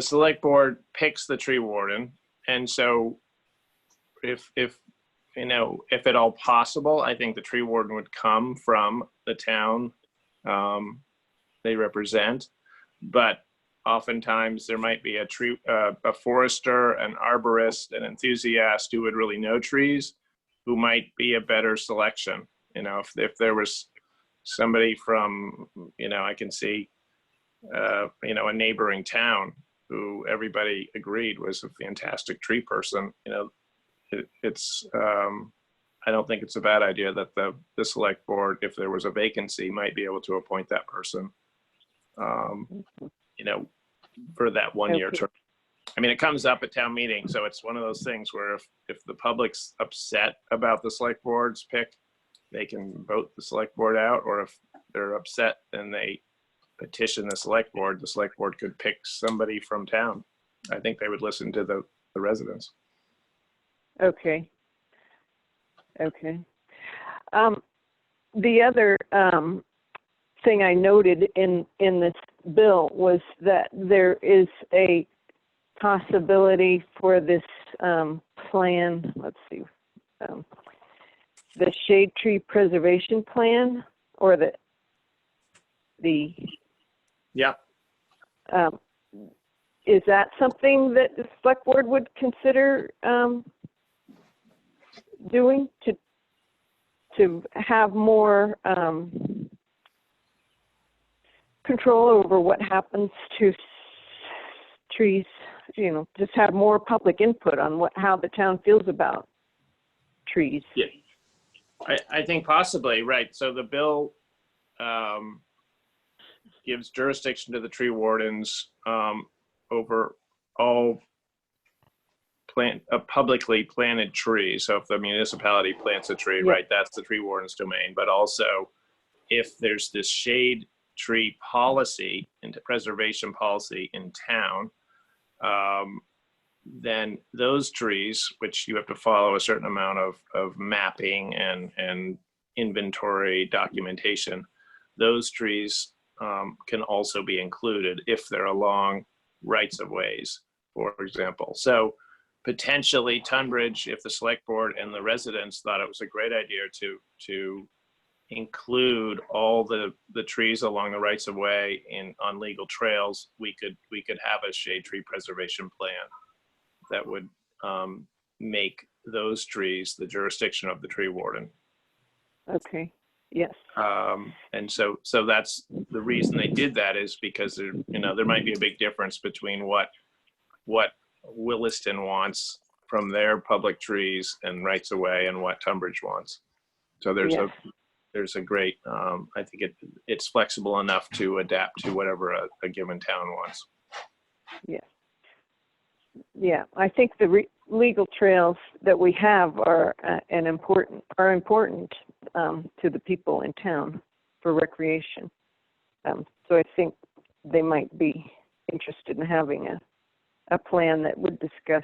select board picks the tree warden, and so if at all possible, I think the tree warden would come from the town they represent. But oftentimes there might be a forester, an arborist, an enthusiast who would really know trees, who might be a better selection. If there was somebody from, I can see, a neighboring town who everybody agreed was a fantastic tree person. It's I don't think it's a bad idea that the select board, if there was a vacancy, might be able to appoint that person, for that 1 year term. I mean, it comes up at town meeting, so it's one of those things where if the public's upset about the select board's pick, they can vote the select board out, or if they're upset and they petition the select board could pick somebody from town. I think they would listen to the residents. Okay. Okay. The other thing I noted in this bill was that there is a possibility for this plan. Let's see, the shade tree preservation plan, or the Yeah. Is that something that the select board would consider doing to have more control over what happens to trees? Just have more public input on how the town feels about trees. Yeah, I think possibly, right. So the bill gives jurisdiction to the tree wardens over all publicly planted trees. So if the municipality plants a tree, right, that's the tree warden's domain. But also, if there's this shade tree policy and preservation policy in town, then those trees, which you have to follow a certain amount of mapping and inventory documentation, those trees can also be included if they're along rights of ways, for example. So potentially Tunbridge, if the select board and the residents thought it was a great idea to include all the trees along the rights of way on legal trails, we could have a shade tree preservation plan that would make those trees the jurisdiction of the tree warden. Okay. Yes. And so that's the reason they did that, is because there might be a big difference between what Williston wants from their public trees and rights of way and what Tunbridge wants. So there's a great, I think it's flexible enough to adapt to whatever a given town wants. Yeah. Yeah, I think the legal trails that we have are important to the people in town for recreation. So I think they might be interested in having a plan that would discuss.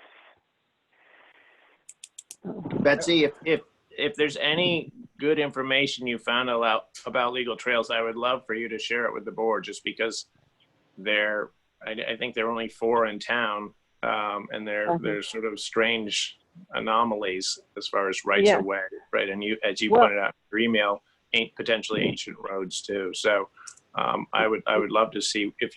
Betsy, if there's any good information you found out about legal trails, I would love for you to share it with the board, just because I think there are only 4 in town, and they're sort of strange anomalies as far as rights of way, right? And as you pointed out in your email, potentially ancient roads too. So I would love to see if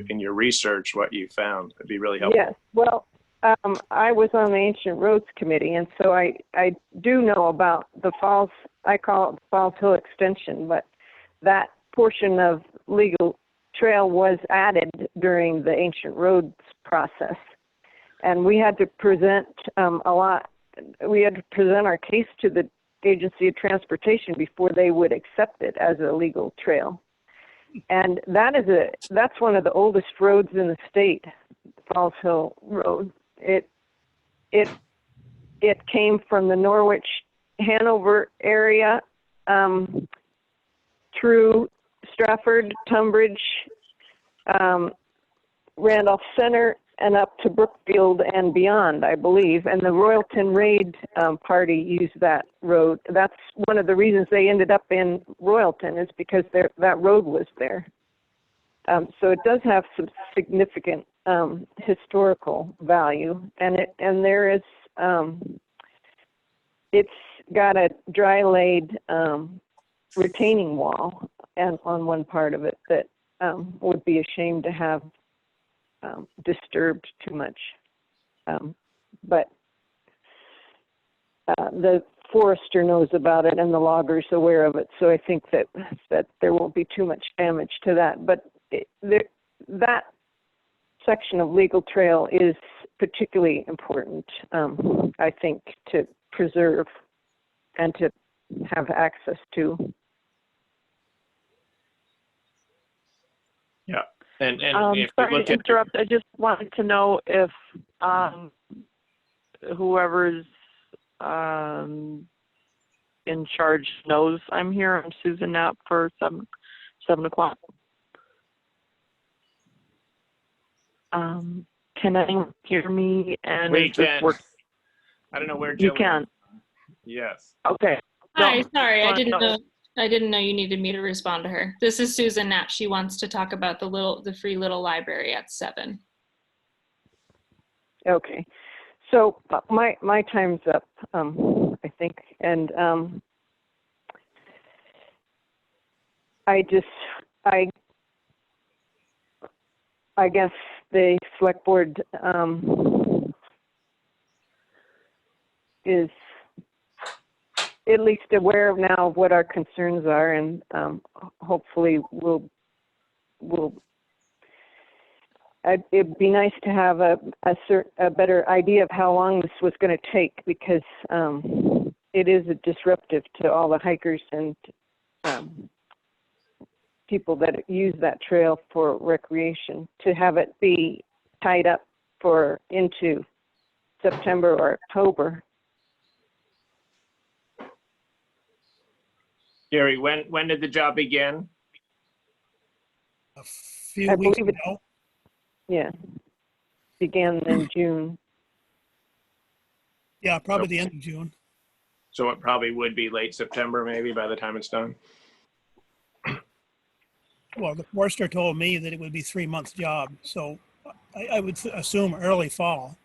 in your research what you found. It'd be really helpful. Yes. Well, I was on the Ancient Roads Committee, and so I do know about the Falls. I call it the Falls Hill Extension, but that portion of legal trail was added during the Ancient Roads process, and we had to present We had to present our case to the Agency of Transportation before they would accept it as a legal trail. And that's one of the oldest roads in the state, Falls Hill Road. It came from the Norwich, Hanover area, through Stratford, Tunbridge, Randolph Center, and up to Brookfield and beyond, I believe. And the Royalton Raid Party used that road. That's one of the reasons they ended up in Royalton, is because that road was there. So it does have some significant historical value, and there is it's got a dry laid retaining wall and on one part of it that would be ashamed to have disturbed too much, but the forester knows about it and the logger's aware of it, so I think that there won't be too much damage to that. But that section of Legal Trail is particularly important, I think, to preserve and to have access to. Yeah. And if we Sorry look to at interrupt. I just wanted to know if whoever's in charge knows I'm here. I'm Susan Knapp for 7 o'clock. Can anyone hear me? And we is this can, work? I don't know where You Jillian can. is. Yes. Okay. Hi, No, sorry, I just didn't wanna know. I didn't know you needed me to respond to her. This is Susan Knapp. She wants to talk about the free little library at 7. Okay, so my time's up, I think, and I guess the select board is at least aware of now of what our concerns are, and hopefully it'd be nice to have a better idea of how long this was going to take, because it is a disruptive to all the hikers and people that use that trail for recreation. To have it be tied up into September or October. Gary, when did the job begin? A few I weeks believe ago. Yeah, began in June. Yeah, probably the end of June. So it probably would be late September, maybe, by the time it's done. Well, the forester told me that it would be 3 months job, so I would assume early fall,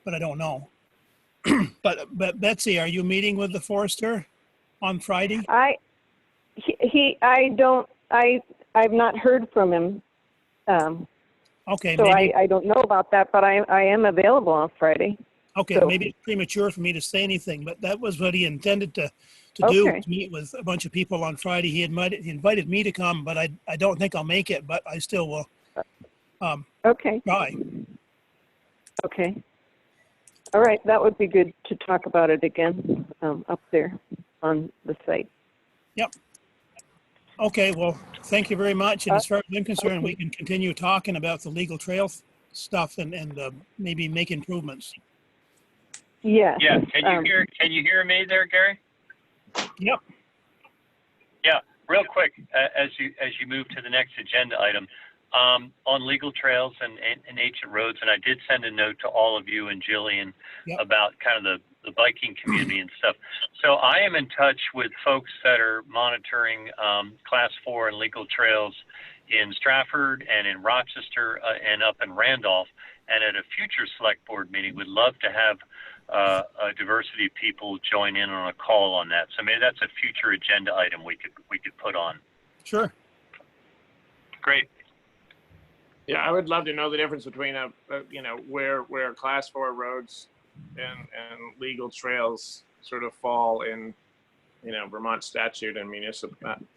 but I don't know. But Betsy, are you meeting with the forester on Friday? I've not heard from him. Okay, So maybe. I don't know about that, but I am available on Friday. Okay, so- maybe it's premature for me to say anything, but that was what he intended to do, Okay. to meet with a bunch of people on Friday. He invited me to come, but I don't think I'll make it, but I still will Okay. try. Okay. All right, that would be good to talk about it again up there on the site. Okay, well, thank you very much. And as far as I'm concerned, okay. we can continue talking about the legal trail stuff and maybe make improvements. Yes. Yeah, can you hear me there, Gary? Yep. Yeah, real quick, as you move to the next agenda item, on legal trails and ancient roads, and I did send a note to all of you and Jillian Yep. about kind of the biking community and stuff. So I am in touch with folks that are monitoring Class 4 and legal trails in Stratford and in Rochester and up in Randolph. And at a future select board meeting, we'd love to have a diversity of people join in on a call on that. So maybe that's a future agenda item we could put on. Sure. Great. Yeah, I would love to know the difference between where Class 4 roads and legal trails sort of fall in, Vermont statute and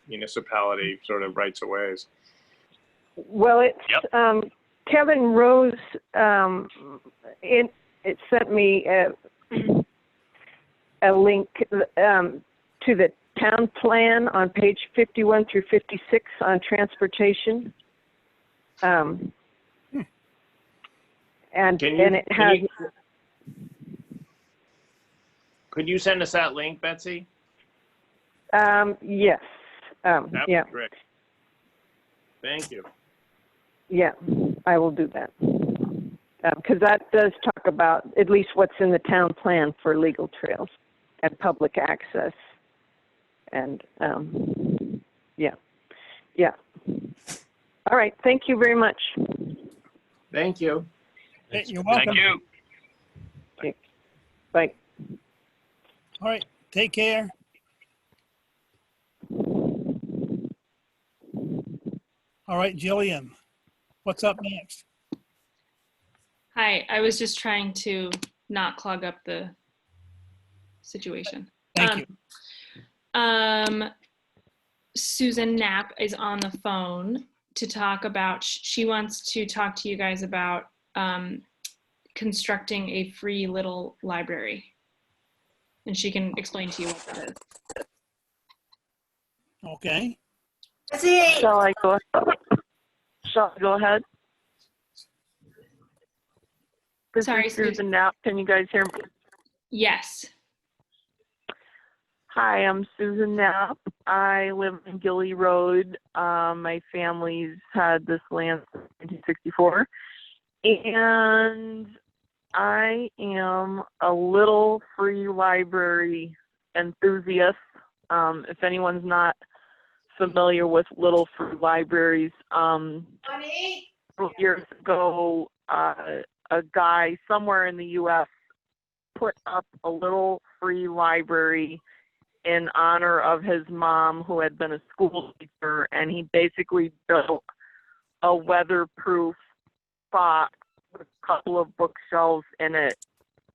municipality sort of rights of ways. Well, it's Yep. Kevin Rose. It sent me a link to the town plan on page 51 through 56 on transportation. And it has. Could you send us that link, Betsy? Yes. That'd be Yeah. great. Thank you. Yeah, I will do that. Because that does talk about at least what's in the town plan for legal trails and public access. And yeah. All right. Thank you very much. Thank you. Hey, you're welcome. Thank you. Okay. Bye. All right, take care. All right, Jillian, what's up next? Hi, I was just trying to not clog up the situation. Thank you. Susan Knapp is on the phone to talk about, she wants to talk to you guys about constructing a free little library. And she can explain to you what that is. Okay. Shall I go ahead? This Sorry, is Susan Susan. Knapp. Can you guys hear me? Yes. Hi, I'm Susan Knapp. I live in Gilly Road. My family's had this land since 1964. And I am a little free library enthusiast. If anyone's not familiar with little free libraries, years ago, a guy somewhere in the U.S. put up a little free library in honor of his mom, who had been a school teacher, and he basically built a weatherproof box with a couple of bookshelves in it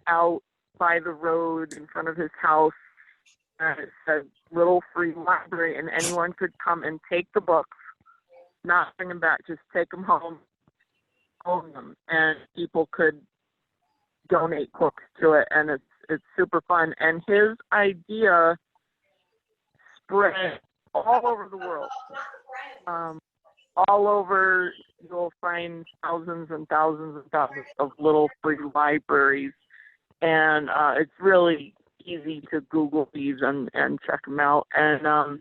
out by the road in front of his house. And it said little free library, and anyone could come and take the books, not bring them back, just take them home, own them, and people could donate books to it, and it's super fun. And his idea spread all over the world. All over, you'll find thousands and thousands and thousands of little free libraries, and it's really easy to Google these and check them out. And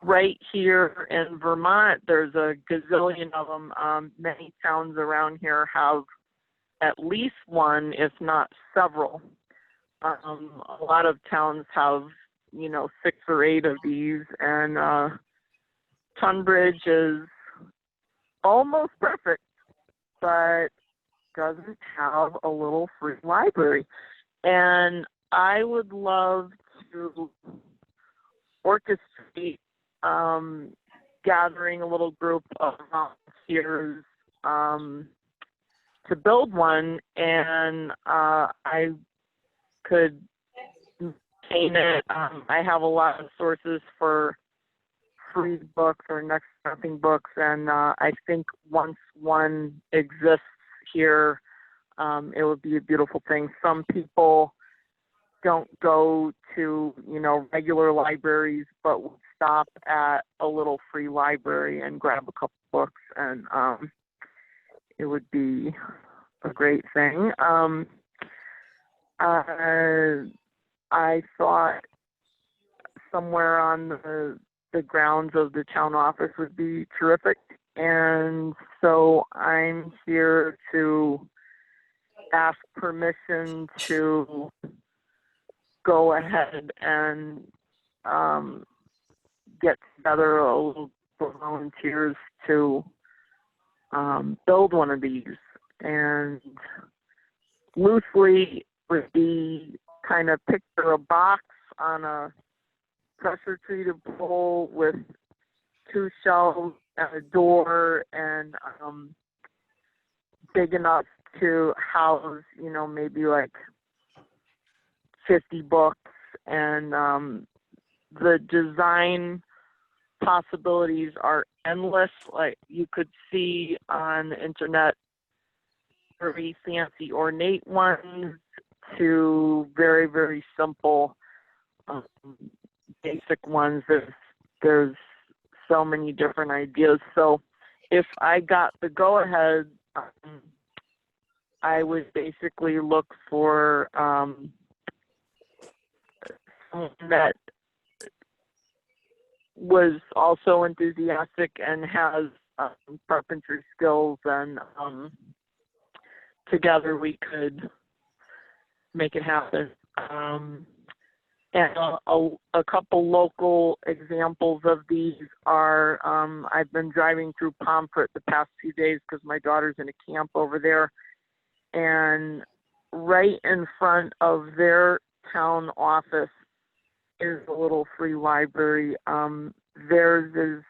right here in Vermont, there's a gazillion of them. Many towns around here have at least one, if not several. A lot of towns have, 6 or 8 of these, and Tunbridge is almost perfect, but doesn't have a little free library. And I would love to orchestrate gathering a little group of volunteers to build one, and I could maintain it. I have a lot of sources for free books or next to nothing books, and I think once one exists here, it would be a beautiful thing. Some people don't go to, regular libraries, but would stop at a little free library and grab a couple books, and it would be a great thing. I thought somewhere on the grounds of the town office would be terrific, and so I'm here to ask permission to go ahead and get together a little group of volunteers to build one of these. And loosely would be kind of picture a box on a pressure treated pole with 2 shelves and a door, and big enough to house, maybe like 50 books. And the design possibilities are endless. Like, you could see on the internet very fancy ornate ones to very, very simple basic ones. There's so many different ideas. So if I got the go-ahead, I would basically look for someone that was also enthusiastic and has carpentry skills, and together we could make it happen. And a couple local examples of these are, I've been driving through Pomfret the past few days because my daughter's in a camp over there, and right in front of their town office is a little free library. Theirs is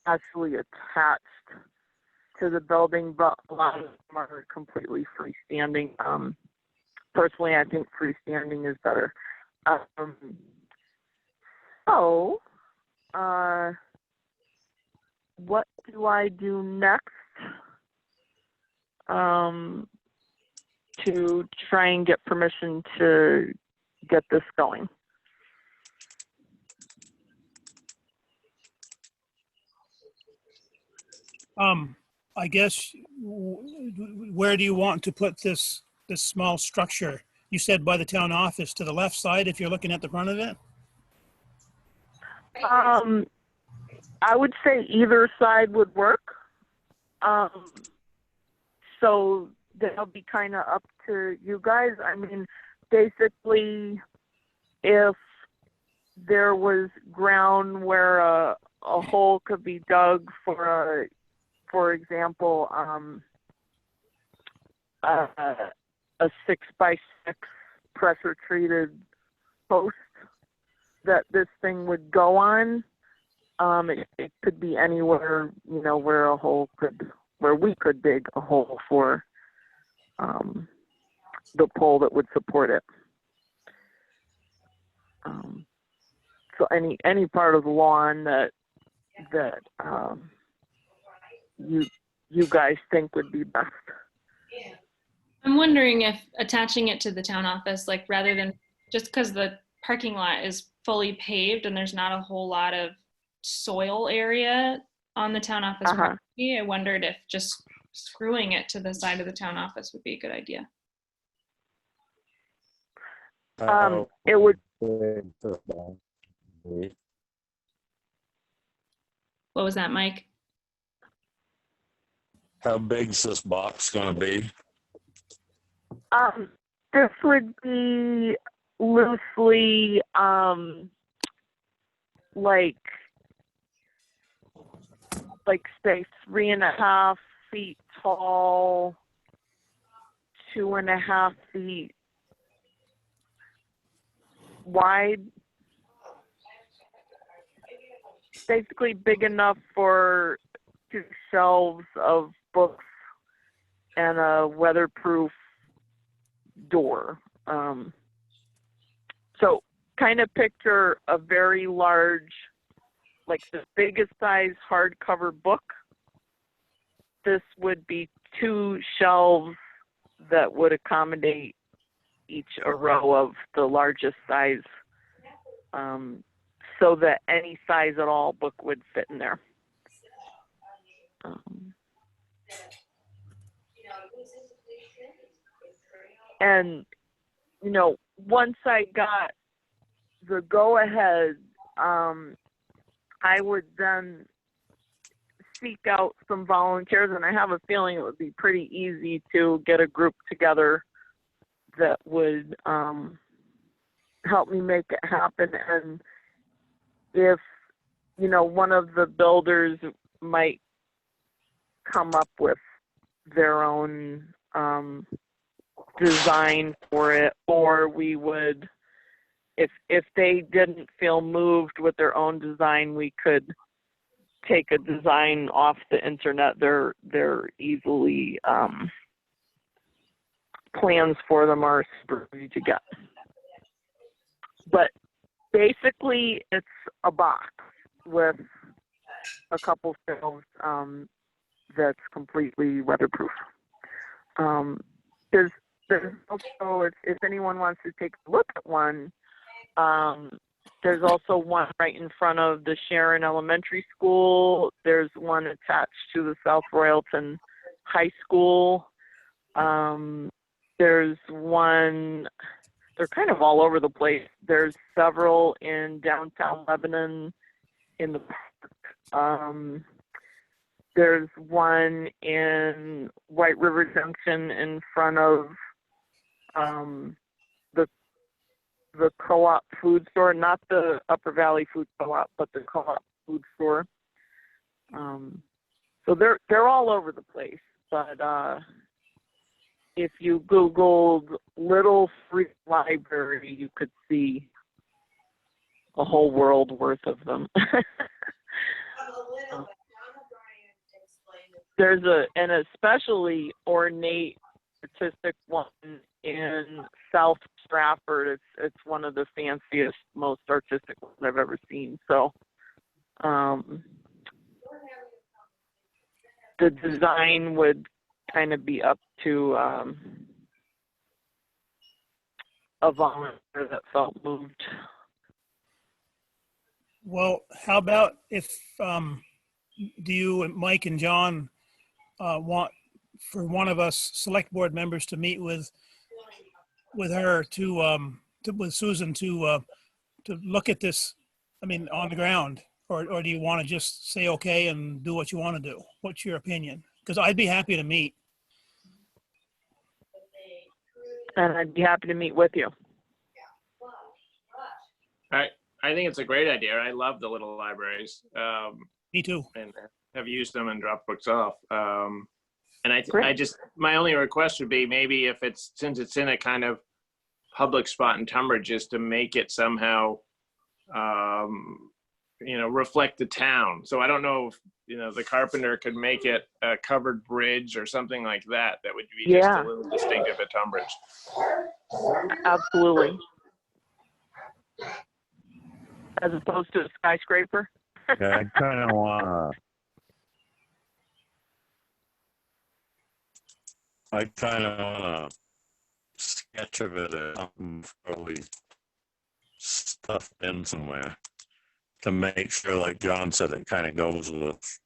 actually attached to the building, but a lot of them are completely freestanding. Personally, I think freestanding is better. So what do I do next to try and get permission to get this going? I guess, where do you want to put this small structure? You said by the town office to the left side, if you're looking at the front of it? I would say either side would work. So that'll be kind of up to you guys. I mean, basically, if there was ground where a hole could be dug for example, a 6x6 pressure treated post that this thing would go on. It could be anywhere, you know, where we could dig a hole for the pole that would support it. So any part of the lawn that you guys think would be best. I'm wondering if attaching it to the town office, like rather than, just because the parking lot is fully paved and there's not a whole lot of soil area on the town office property, I wondered if just screwing it to the side of the town office would be a good idea. It would. What was that, Mike? How big's this box gonna be? This would be loosely like say 3.5 feet tall, 2.5 feet wide. Basically big enough for 2 shelves of books and a weatherproof door. So kind of picture a very large, like the biggest size hardcover book. This would be 2 shelves that would accommodate each a row of the largest size, so that any size at all book would fit in there. And, you know, once I got the go-ahead, I would then seek out some volunteers, and I have a feeling it would be pretty easy to get a group together that would help me make it happen. And if, you know, one of the builders might come up with their own design for it, or we would, if they didn't feel moved with their own design, we could take a design off the internet. They're easily, plans for them are super easy to get. But basically it's a box with a couple shelves that's completely weatherproof. There's also, if anyone wants to take a look at one, there's also one right in front of the Sharon Elementary School. There's one attached to the South Royalton High School. There's one, they're kind of all over the place. There's several in downtown Lebanon in the park. There's one in White River Junction in front of the co-op food store, not the Upper Valley Food Co-op, but the co-op food store. So they're all over the place. But if you Googled Little Free Library, you could see a whole world worth of them. There's an especially ornate artistic one in South Stratford. It's one of the fanciest, most artistic ones I've ever seen. So the design would kind of be up to a volunteer that felt moved. Well, how about if, do you and Mike and John want for one of us select board members to meet with her with Susan to look at this, I mean, on the ground, or do you want to just say okay and do what you want to do? What's your opinion? Because I'd be happy to meet. And I'd be happy to meet with you. I think it's a great idea. I love the little libraries. Me too. And have used them and dropped books off. And I Great. just, my only request would be maybe if it's, since it's in a kind of public spot in Tunbridge, is to make it somehow, reflect the town. So I don't know if, the carpenter could make it a covered bridge or something like that. That would be just Yeah. a little distinctive at Tunbridge. Absolutely. As opposed to a skyscraper. Yeah, I kind of wanna sketch of it or something probably stuffed in somewhere to make sure, like John said, it kind of goes with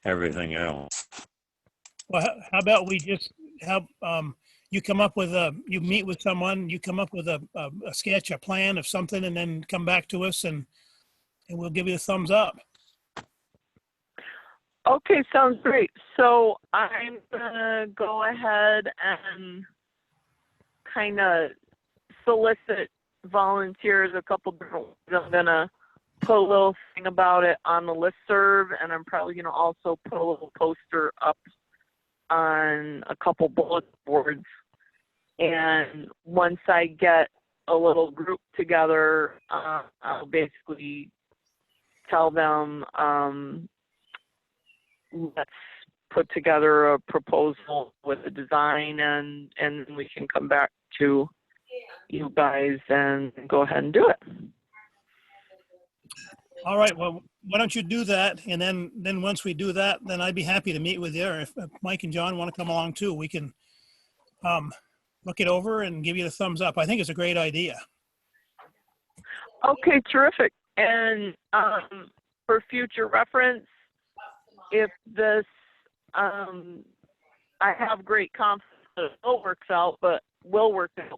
everything else. Well, how about we just have, you come up with you meet with someone, you come up with a sketch, a plan of something, and then come back to us and we'll give you a thumbs up. Okay, sounds great. So I'm gonna go ahead and kind of solicit volunteers a couple different ways. I'm gonna put a little thing about it on the listserv, and I'm probably gonna also put a little poster up on a couple bulletin boards. And once I get a little group together, I'll basically tell them, let's put together a proposal with a design, and we can come back to you guys and go ahead and do it. All right, well, why don't you do that? And then once we do that, then I'd be happy to meet with you. Or if Mike and John want to come along too, we can look it over and give you the thumbs up. I think it's a great idea. Okay, terrific. And for future reference, if this, I have great confidence that it will work out,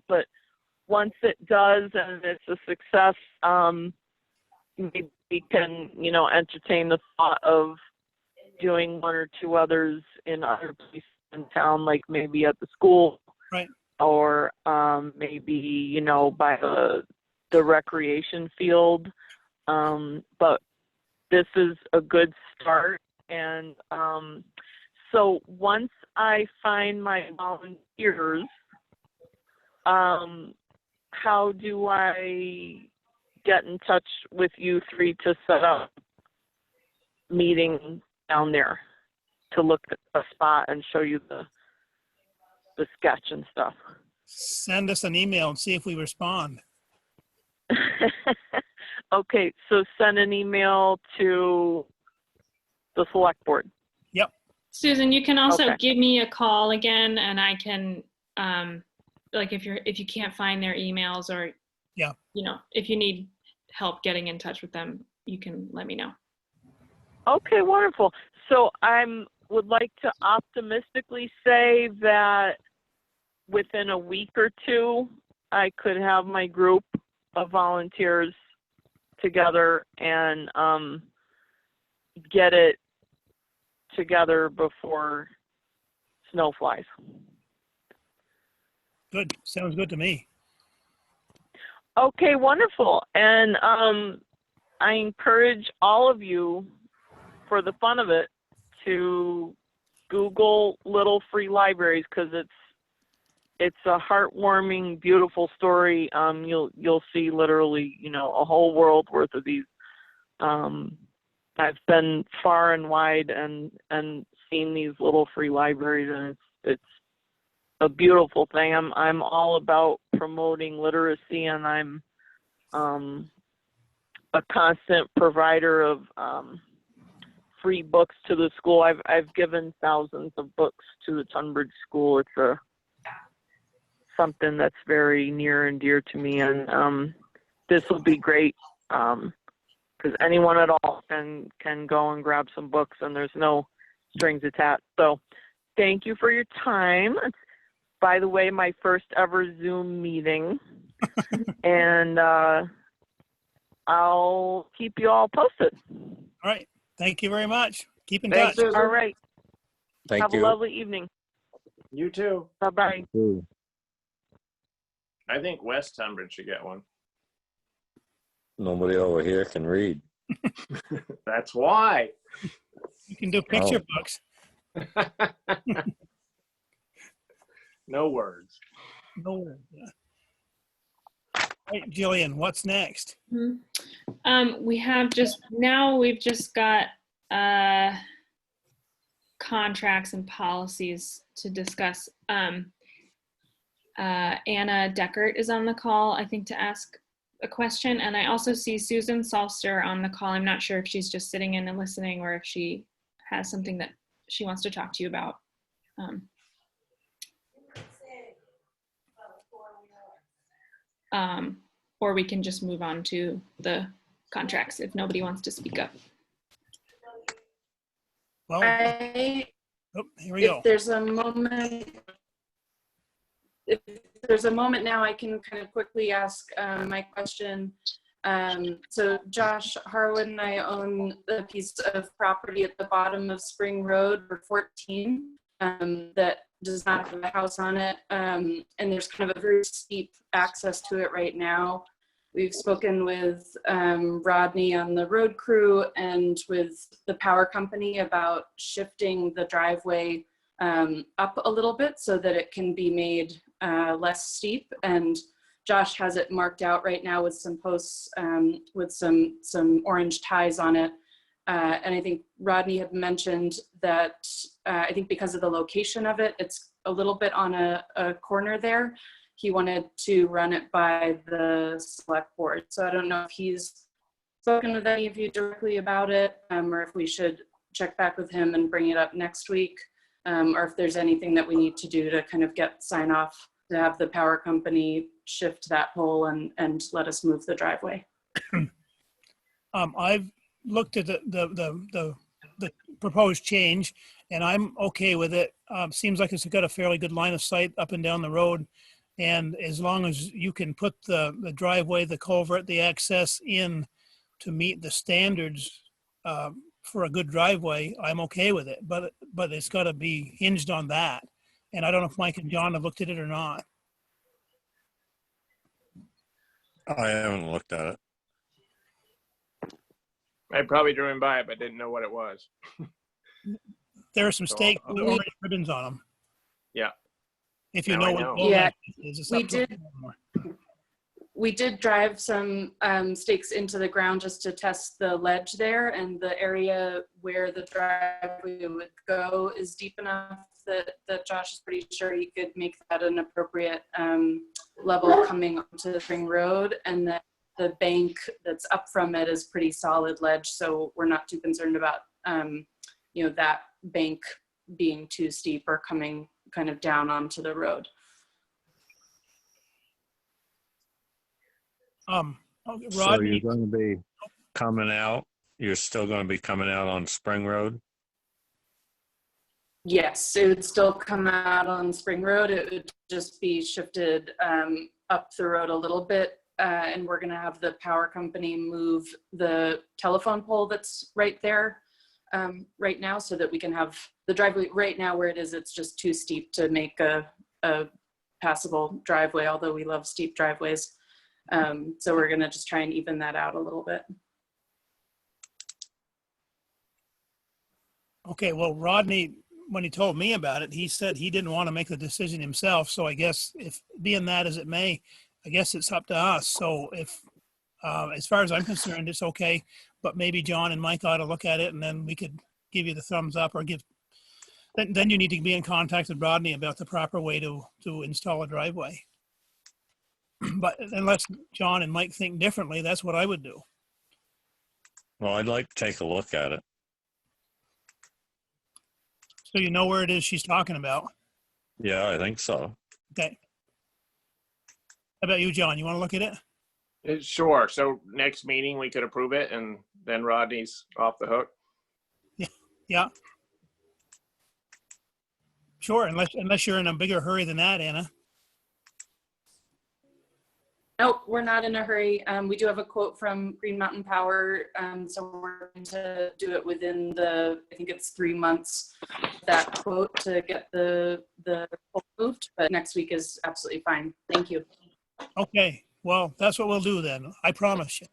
but once it does and it's a success, maybe we can, entertain the thought of doing one or two others in other places in town, like maybe at the school. Right. Or maybe, by the recreation field. But this is a good start. And so once I find my volunteers, how do I get in touch with you three to set up meeting down there to look at a spot and show you the sketch and stuff? Send us an email and see if we respond. Okay, so send an email to the select board. Yep. Susan, you can also Okay. give me a call again, and I can, like if you can't find their emails, or Yeah. if you need help getting in touch with them, you can let me know. Okay, wonderful. So would like to optimistically say that within a week or two, I could have my group of volunteers together and get it together before snow flies. Good. Sounds good to me. Okay, wonderful. And I encourage all of you, for the fun of it, to Google little free libraries, because it's a heartwarming, beautiful story. You'll see literally, a whole world worth of these. I've been far and wide and seen these little free libraries, and it's a beautiful thing. I'm all about promoting literacy, and I'm a constant provider of free books to the school. I've given thousands of books to the Tunbridge school. It's something that's very near and dear to me, and this will be great because anyone at all can go and grab some books, and there's no strings attached. So thank you for your time. It's, by the way, my first ever Zoom meeting, and I'll keep you all posted. All right. Thank you very much. Keep in Thanks, touch. Susan. All right. Thank Have you. a lovely evening. You too. Bye-bye. I think West Tunbridge should get one. Nobody over here can read. That's why. You can do picture books. No words. No. Yeah. All right, Jillian, what's next? We've just got contracts and policies to discuss. Anna Deckert is on the call, I think, to ask a question. And I also see Susan Salster on the call. I'm not sure if she's just sitting in and listening or if she has something that she wants to talk to you about. Or we can just move on to the contracts if nobody wants to speak up. Well, Here we go. If there's a moment now, I can kind of quickly ask my question. So Josh Harwood and I own a piece of property at the bottom of Spring Road for 14 that does not have a house on it. And there's kind of a very steep access to it right now. We've spoken with Rodney on the road crew and with the power company about shifting the driveway up a little bit so that it can be made less steep. And Josh has it marked out right now with some posts with some orange ties on it. And I think Rodney had mentioned that I think because of the location of it, it's a little bit on a corner there. He wanted to run it by the select board. So I don't know if he's spoken with any of you directly about it, or if we should check back with him and bring it up next week, or if there's anything that we need to do to kind of get sign off to have the power company shift that pole and let us move the driveway. I've looked at the proposed change, and I'm okay with it. Seems like it's got a fairly good line of sight up and down the road. And as long as you can put the driveway, the culvert, the access in to meet the standards for a good driveway, I'm okay with it. But it's got to be hinged on that. And I don't know if Mike and John have looked at it or not. I haven't looked at it. I probably driven by it, but didn't know what it was. There are some stakes with orange ribbons on them. Yeah. If you Now I know know. what Yeah, is, it's we up to did. them. We did drive some stakes into the ground just to test the ledge there, and the area where the driveway would go is deep enough that Josh is pretty sure he could make that an appropriate level coming onto the Spring Road, and that the bank that's up from it is pretty solid ledge, so we're not too concerned about that bank being too steep or coming kind of down onto the road. So Rodney, you're going to be coming out, you're still going to be coming out on Spring Road? Yes, it would still come out on Spring Road. It would just be shifted up the road a little bit. And we're gonna have the power company move the telephone pole that's right there right now so that we can have the driveway right now where it is. It's just too steep to make a passable driveway, although we love steep driveways. So we're gonna just try and even that out a little bit. okay, well, Rodney, when he told me about it, he said he didn't want to make the decision himself. So I guess if being that as it may, I guess it's up to us. So if, as far as I'm concerned, it's okay, but maybe John and Mike ought to look at it and then we could give you the thumbs up or then you need to be in contact with Rodney about the proper way to install a driveway. But unless John and Mike think differently, that's what I would do. Well, I'd like to take a look at it. So you know where it is she's talking about. Yeah, I think so. Okay. How about you, John? You want to look at it? Sure. So next meeting, we could approve it and then Rodney's off the hook. Yeah. Sure, unless you're in a bigger hurry than that, Anna. Nope, we're not in a hurry. We do have a quote from Green Mountain Power, so we're going to do it within I think it's 3 months, that quote to get the pole moved, but next week is absolutely fine. Thank you. Okay, well, that's what we'll do then. I promise you.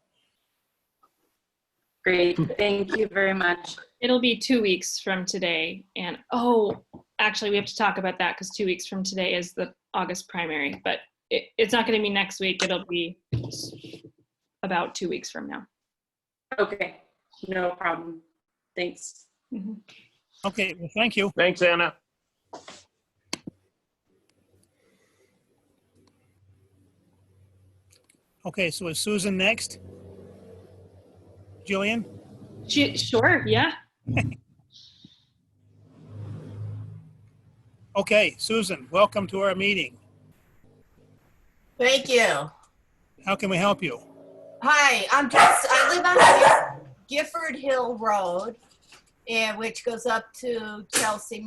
Great, thank you very much. It'll be 2 weeks from today. And oh, actually, we have to talk about that because 2 weeks from today is the August primary, but it's not going to be next week. It'll be about 2 weeks from now. Okay, no problem. Thanks. Mhm. Okay, well, thank you. Thanks, Anna. Okay, so is Susan next? Jillian? Sure, yeah. Okay, Susan, welcome to our meeting. Thank you. How can we help you? Hi, I live on Gifford Hill Road, which goes up to Kelsey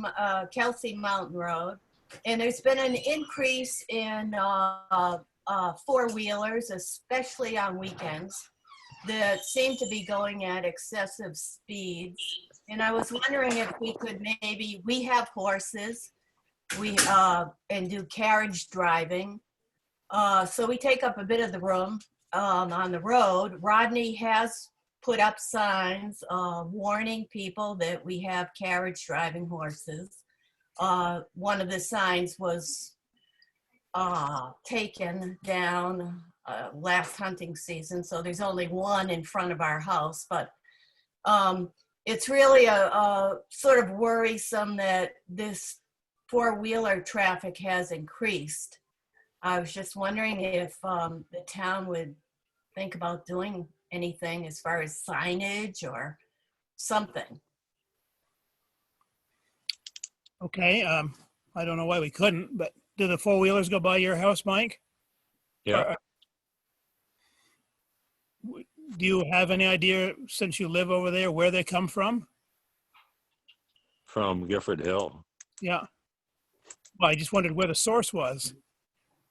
Mountain Road. And there's been an increase in four-wheelers, especially on weekends, that seem to be going at excessive speeds. And I was wondering if we could we have horses, and do carriage driving. So we take up a bit of the room on the road. Rodney has put up signs warning people that we have carriage driving horses. One of the signs was taken down last hunting season, so there's only one in front of our house, but it's really a sort of worrisome that this four-wheeler traffic has increased. I was just wondering if the town would think about doing anything as far as signage or something. Okay, I don't know why we couldn't, but do the four-wheelers go by your house, Mike? Yeah. Do you have any idea, since you live over there, where they come from? From Gifford Hill. Yeah. Well, I just wondered where the source was.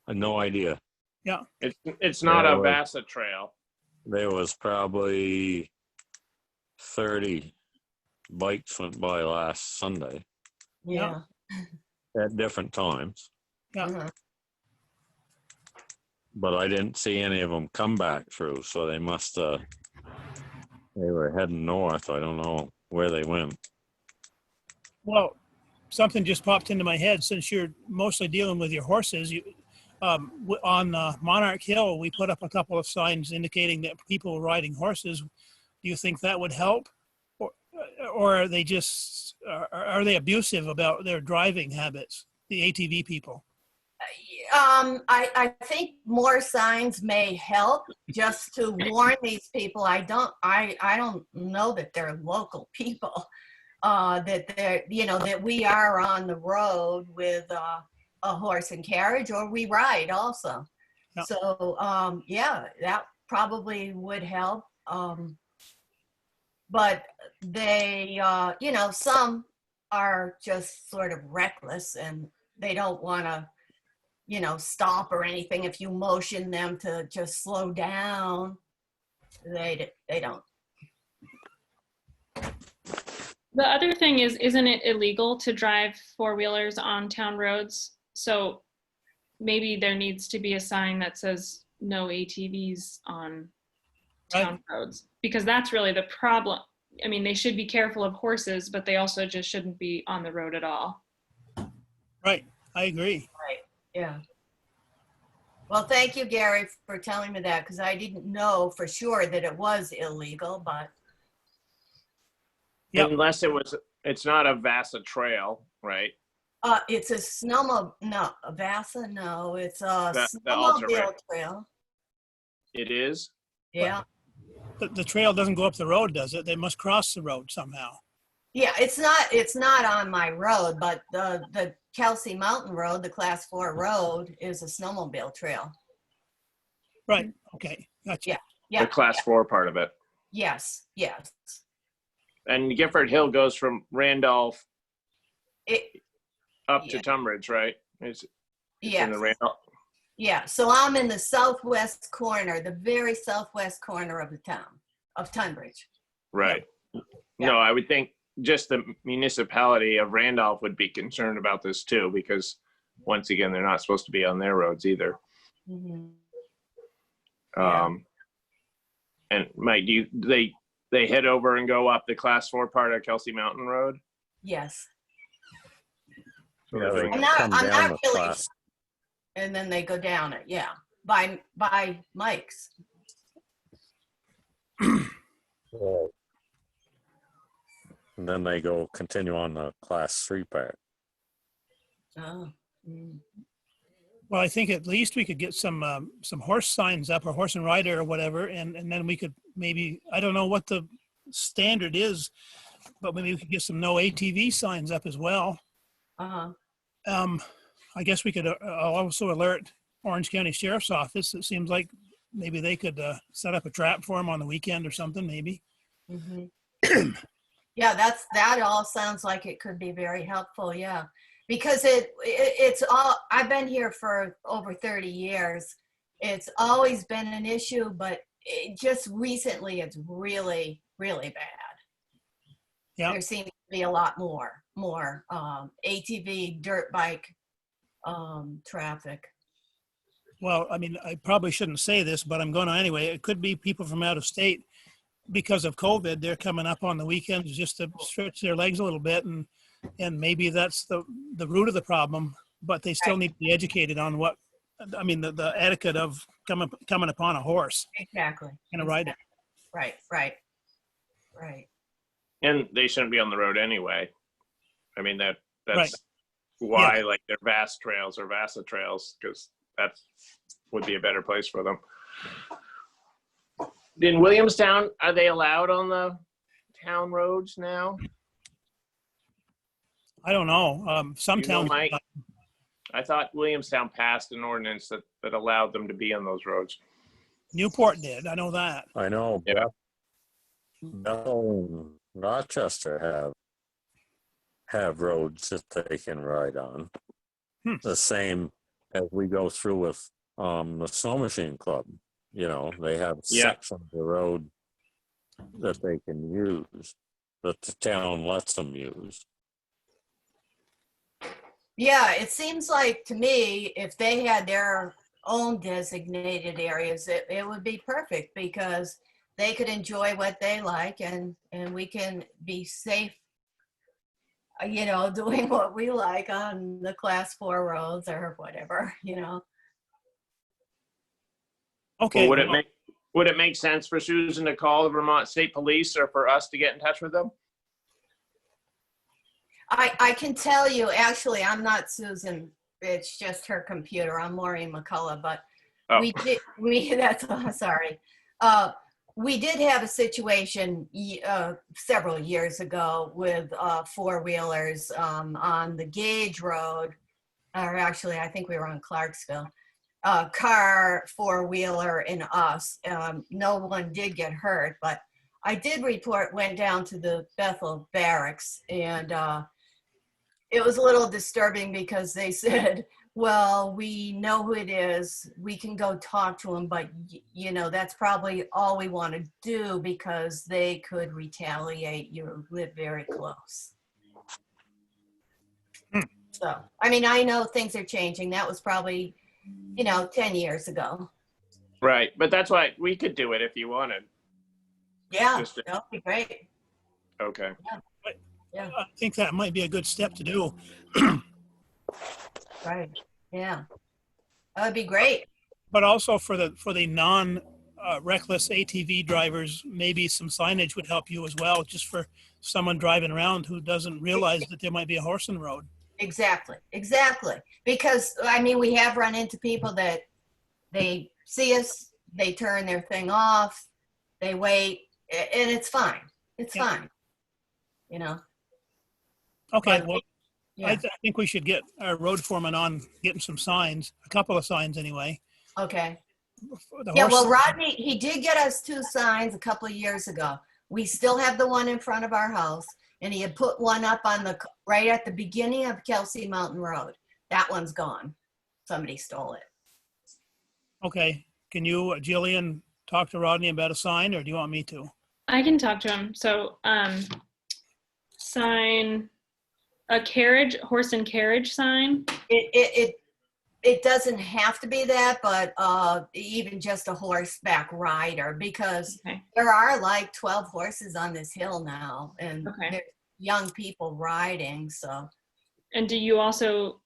I had no idea. Yeah. It's not Yeah, a well, Vasa trail. There was probably 30 bikes went by last Sunday Yeah. at different times, Yeah. Uh-huh. but I didn't see any of them come back through. So they were heading north. I don't know where they went. Well, something just popped into my head. Since you're mostly dealing with your horses, on Monarch Hill, we put up a couple of signs indicating that people riding horses. Do you think that would help? Or are they just, are they abusive about their driving habits, the ATV people? I think more signs may help just to warn these people. I don't know that they're local people, that they're, that we are on the road with a horse and carriage, or we ride also. Yeah. So, yeah, that probably would help. But they, some are just sort of reckless and they don't want to, stop or anything. If you motion them to just slow down, they don't. The other thing is, isn't it illegal to drive four-wheelers on town roads? So maybe there needs to be a sign that says no ATVs on town roads, because that's really the problem. I mean, they should be careful of horses, but they also just shouldn't be on the road at all. Right, I agree. Right, yeah. Well, thank you, Gary, for telling me that, because I didn't know for sure that it was illegal, but. Yep. Unless it's not a Vasa trail, right? It's a a Vasa, no, it's a The snowmobile trail. It is? Yeah, The trail doesn't go up the road, does it? They must cross the road somehow. Yeah, it's not on my road, but the Kelsey Mountain Road, the Class 4 road, is a snowmobile trail. Right, okay, gotcha. Yeah. The Yeah. class 4 part of it. Yes. Yes. And Gifford Hill goes from Randolph It. up to Yeah. Tunbridge, right? It's in Yes. the Randolph. Yeah. So I'm in the southwest corner, the very southwest corner of the town of Tunbridge. Right. Yeah. No, I would think just the municipality of Randolph would be concerned about this too, because once again, they're not supposed to be on their roads either. Mm-hmm. Yeah. And Mike, they head over and go up the class 4 part of Kelsey Mountain Road? Yes. So Yeah, they're doing they I'm that. come not down the really. class. And then they go down it. Yeah. By Mike's. Right. And then they go continue on the class 3 part. Oh. Mm. Well, I think at least we could get some horse signs up, or horse and rider or whatever, and then we could maybe, I don't know what the standard is, but maybe we could get some no ATV signs up as well. Uh-huh. I guess we could also alert Orange County Sheriff's Office. It seems like maybe they could set up a trap for them on the weekend or something, maybe. Mm-hmm. Yeah, that all sounds like it could be very helpful. Yeah, because it's all. I've been here for over 30 years. It's always been an issue, but just recently, it's really, really bad. Yeah. There seems to be a lot more ATV, dirt bike traffic. Well, I mean, I probably shouldn't say this, but I'm going to anyway. It could be people from out of state. Because of COVID, they're coming up on the weekends just to stretch their legs a little bit, and maybe that's the root of the problem. But they still need to be educated on what, I mean, the etiquette of coming upon a horse. Exactly. And a rider. Right. And they shouldn't be on the road anyway. I mean, that's Right. why, like, they're Vass trails or Vassa trails, because that would be a better place for them. In Williamstown, are they allowed on the town roads now? I don't know. Some You know, towns. Mike? I thought Williamstown passed an ordinance that allowed them to be on those roads. Newport did. I know that. I know. Yeah. Bethel and Rochester have roads that they can ride on. The same as we go through with the Snow Machine Club. You know, they have sections of the road that they can use, that the town lets them use. Yeah, it seems like to me, if they had their own designated areas, it would be perfect, because they could enjoy what they like, and we can be safe, doing what we like on the class 4 roads or whatever, Okay. Well, would it make sense for Susan to call the Vermont State Police, or for us to get in touch with them? I can tell you, actually, I'm not Susan. It's just her computer. I'm Maureen McCullough, but sorry. We did have a situation several years ago with 4-wheelers on the Gage Road, or actually, I think we were on Clarksville. Car, 4-wheeler, and us. No one did get hurt, but I did report, went down to the Bethel barracks, and it was a little disturbing, because they said, well, we know who it is, we can go talk to him, but that's probably all we want to do, because they could retaliate. You live very close. So, I mean, I know things are changing. That was probably 10 years ago. Right, but that's why we could do it if you wanted. Yeah, that would be great. Okay. Yeah. I think that might be a good step to do. Right. Yeah. That would be great. But also for the non reckless ATV drivers, maybe some signage would help you as well, just for someone driving around who doesn't realize that there might be a horse in the road. Exactly. Because, I mean, we have run into people that they see us, they turn their thing off, they wait, and it's fine. It's fine. Okay, But- well, Yeah, I think we should get our road foreman on getting some signs, a couple of signs anyway. okay. The Yeah, well, horse- Rodney, he did get us 2 signs a couple of years ago. We still have the one in front of our house, and he had put one up on right at the beginning of Kelsey Mountain Road. That one's gone. Somebody stole it. Okay, can you, Jillian, talk to Rodney about a sign, or do you want me to? I can talk to him. So, sign a carriage, horse and carriage sign. It doesn't have to be that, but even just a horseback rider, because Okay. there are like 12 horses on this hill now, and Okay. there's young people riding, so. And do you also,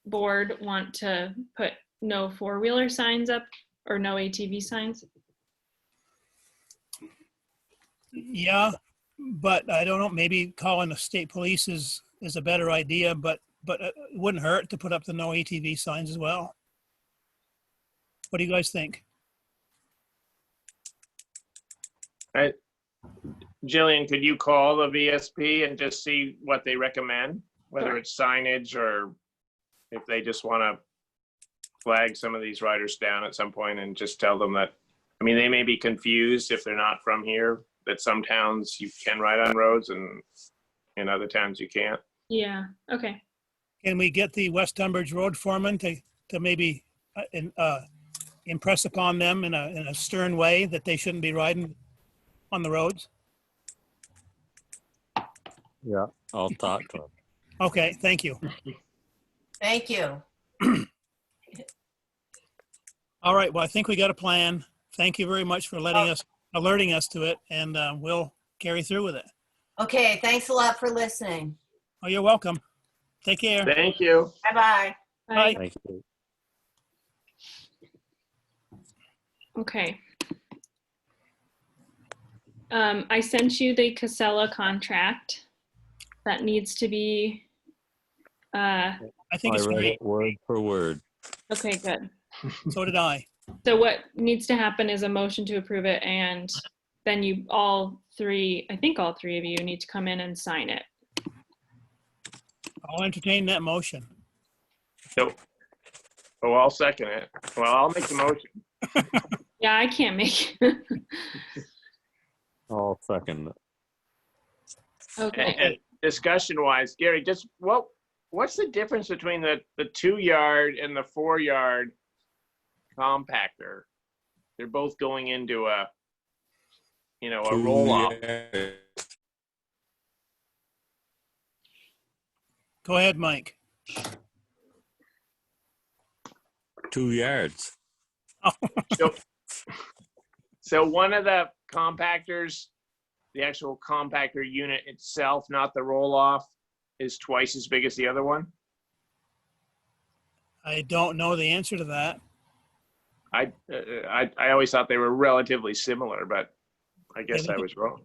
board, want to put no four-wheeler signs up or no ATV signs? Yeah, but I don't know, maybe calling the state police is a better idea, but it wouldn't hurt to put up the no ATV signs as well. What do you guys think? Jillian, could you call the VSP and just see what they recommend, whether Sure. it's signage or if they just want to flag some of these riders down at some point and just tell them that, I mean, they may be confused if they're not from here, that some towns you can ride on roads and in other towns you can't. Yeah, okay. Can we get the West Tunbridge road foreman to maybe impress upon them in a stern way that they shouldn't be riding on the roads? Yeah, I'll talk to him. Okay, thank you. Thank you. All right, well, I think we got a plan. Thank you very much for alerting us to it, and we'll carry through with it. Okay, thanks a lot for listening. Oh, you're welcome. Take care. Thank you. Bye-bye. Bye. Thank you. Okay. I sent you the Casella contract. That needs to be, I think I it's read great. it word for word. okay, good. So did I. So what needs to happen is a motion to approve it, and then you all three, I think all three of you need to come in and sign it. I'll entertain that motion. So, oh, I'll second it. Well, I'll make the motion. Yeah, I can't make. I'll second it. Okay. And discussion wise, Gary, just what's the difference between the 2-yard and the 4-yard compactor? They're both going into a roll off. Go ahead, Mike. 2 yards. So one of the compactors, the actual compactor unit itself, not the roll off, is twice as big as the other one. I don't know the answer to that. I always thought they were relatively similar, but I guess I was wrong.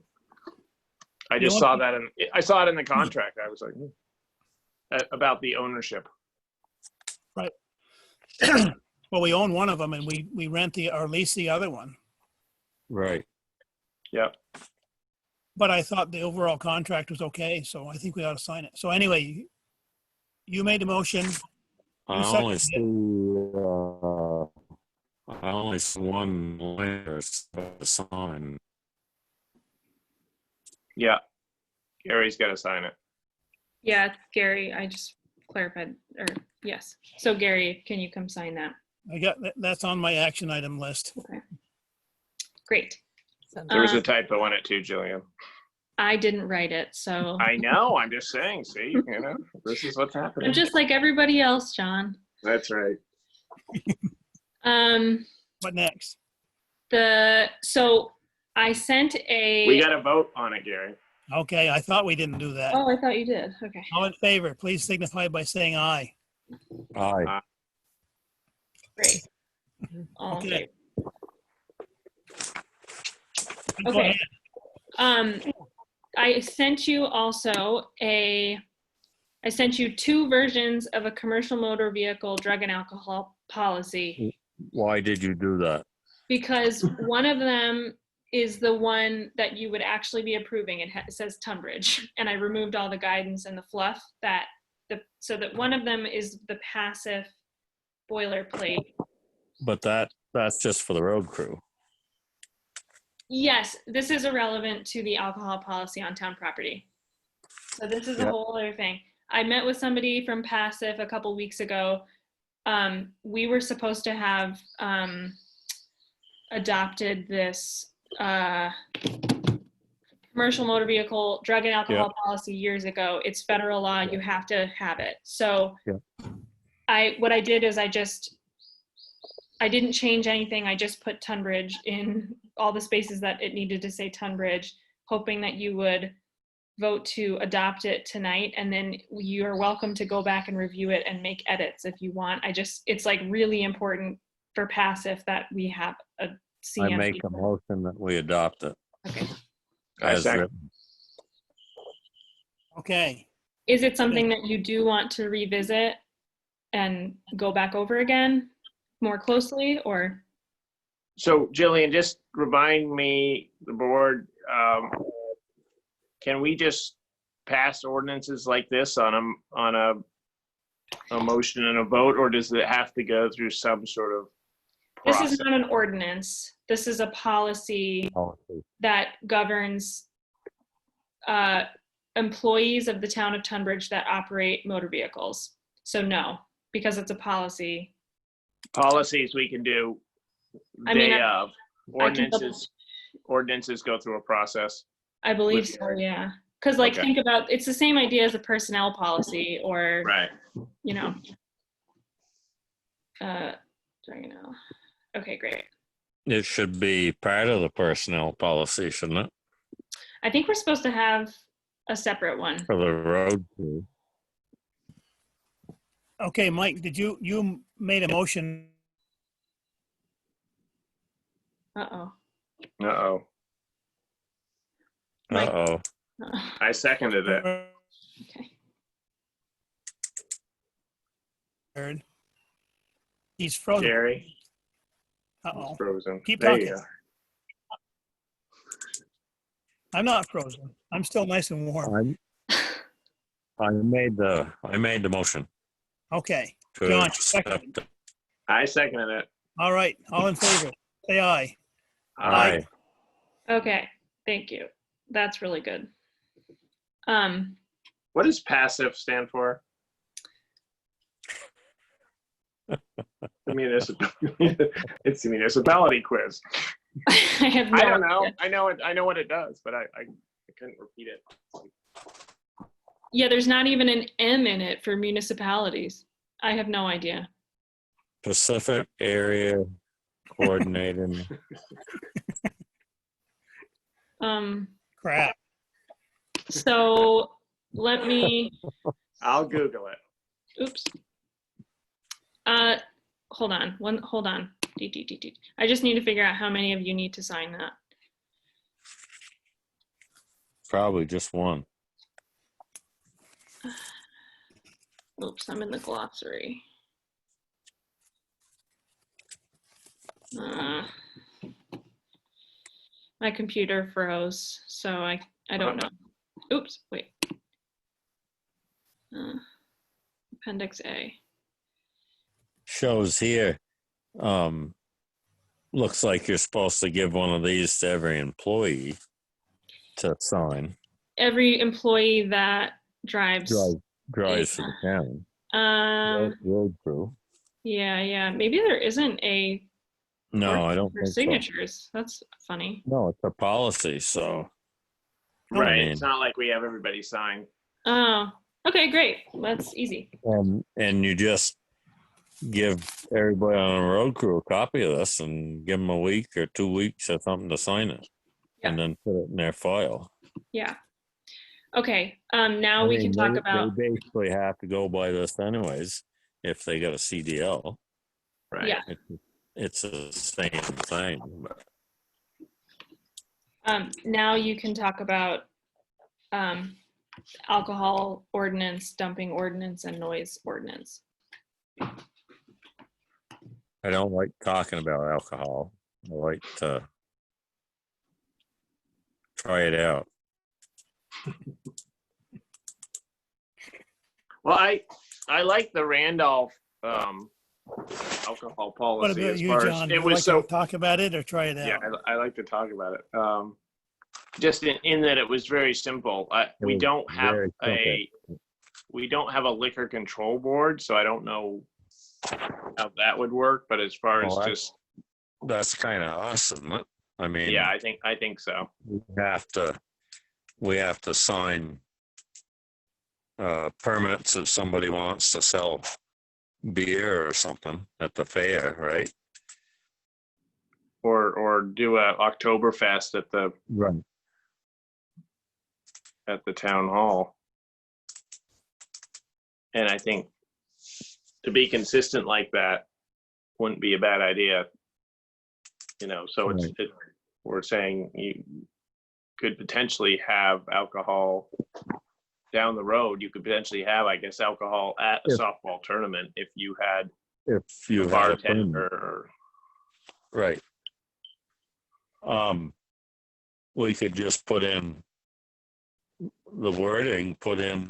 I just saw that I saw it in the contract. I was like, about the ownership. Right. Well, we own one of them and we rent or lease the other one. Right. Yep. But I thought the overall contract was okay, so I think we ought to sign it. So anyway, you made the motion. I seconded only it. see one layer sign. Yeah. Gary's got to sign it. Yeah, it's Gary, I just clarified, or yes. So Gary, can you come sign that? I got that's on my action item list. Okay. Great. There was a typo in it too, Jillian. I didn't write it, so I know. I'm just saying. See, this is what's happening. I'm just like everybody else, John. That's right. What next? So I sent a. We got to vote on it, Gary. Okay, I thought we didn't do that. Oh, I thought you did. Okay. All in favor, please signify by saying aye. Aye. Great. All in Okay. favor. Go Okay. ahead. I sent you I sent you 2 versions of a commercial motor vehicle drug and alcohol policy, Why did you do that? because one of them is the one that you would actually be approving. It says Tunbridge, and I removed all the guidance and the fluff so that one of them is the passive boilerplate. But that's just for the road crew. Yes, this is irrelevant to the alcohol policy on town property. So this is a Yep. whole other thing. I met with somebody from Passive a couple weeks ago. We were supposed to have adopted this commercial motor vehicle drug and alcohol policy years ago. It's federal law. You have to have it. So what I did is I didn't change anything. I just put Tunbridge in all the spaces that it needed to say Tunbridge, hoping that you would vote to adopt it tonight. And then you are welcome to go back and review it and make edits if you want. It's like really important for Passive that we have a CMP. I make a motion that we adopt it. Okay. As second. written. Okay. Is it something that you do want to revisit and go back over again more closely, or? So Jillian, just remind me, the board, can we just pass ordinances like this on a motion and a vote, or does it have to go through some sort of process? This is not an ordinance. This is a policy that governs employees of the town of Tunbridge that operate motor vehicles. So no, because it's a policy. Policies we can do I mean, day of. Ordinances go through a process. I believe With- so, yeah. Because like, Okay. think about, it's the same idea as a personnel policy or, Right. you know. Okay, great. It should be part of the personnel policy, shouldn't it? I think we're supposed to have a separate one. For the road crew. Okay, Mike, you made a motion? Uh-oh. Uh-oh. Mike. Uh-oh. I seconded it. Okay. Heard. He's frozen. Jerry, Uh-oh. frozen. Keep There you talking. go. I'm not frozen. I'm still nice and warm. I made the motion. Okay. to John, accept second. it. I seconded it. All right. All in favor? Say aye. Aye. Okay, thank you. That's really good. What does passive stand for? It's the municipality quiz. I have no I don't know. idea. I know what it does, but I couldn't repeat it. Yeah, there's not even an M in it for municipalities. I have no idea. Pacific Area Coordinating. Crap. So let me, I'll Google it. oops. Hold on. I just need to figure out how many of you need to sign that. Probably just one. Oops, I'm in the glossary. My computer froze, so I don't know. Oops, wait. Appendix A. Shows here, looks like you're supposed to give one of these to every employee to sign. Every employee that drives. Drives for the town. Road crew. Yeah. Maybe there isn't a No, I don't for think so. signatures. That's funny. No, it's a policy, so. Right. mean- It's not like we have everybody sign. Oh, okay, great. That's easy. And you just give everybody on a road crew a copy of this and give them a week or 2 weeks or something to sign it. And then put it in their file. Yeah. Okay. Now I we can mean, talk they about. basically have to go by this anyways, if they got a CDL. Right. Yeah. It's the same thing. But Now you can talk about alcohol ordinance, dumping ordinance, and noise ordinance. I don't like talking about alcohol. I like to try it out. Well, I like the Randolph alcohol What policy about as you, far John? as Do it you was like so. to talk about it or try it Yeah, out? I like to talk about it. Just in that it was very simple. We was don't have very a liquor control board, so I don't know how that would work. But as far as Well, just That's kind of awesome. I mean, yeah, I think so. we have to sign permits if somebody wants to sell beer or something at the fair, right? Or do a Oktoberfest at the Right. town hall. And I think to be consistent like that wouldn't be a bad idea. You know, so Right. we're saying you could potentially have alcohol down the road. You could potentially have, I guess, alcohol at a If- softball tournament if you had If you a had a bartender permit. or Right. We could just put in the wording, put in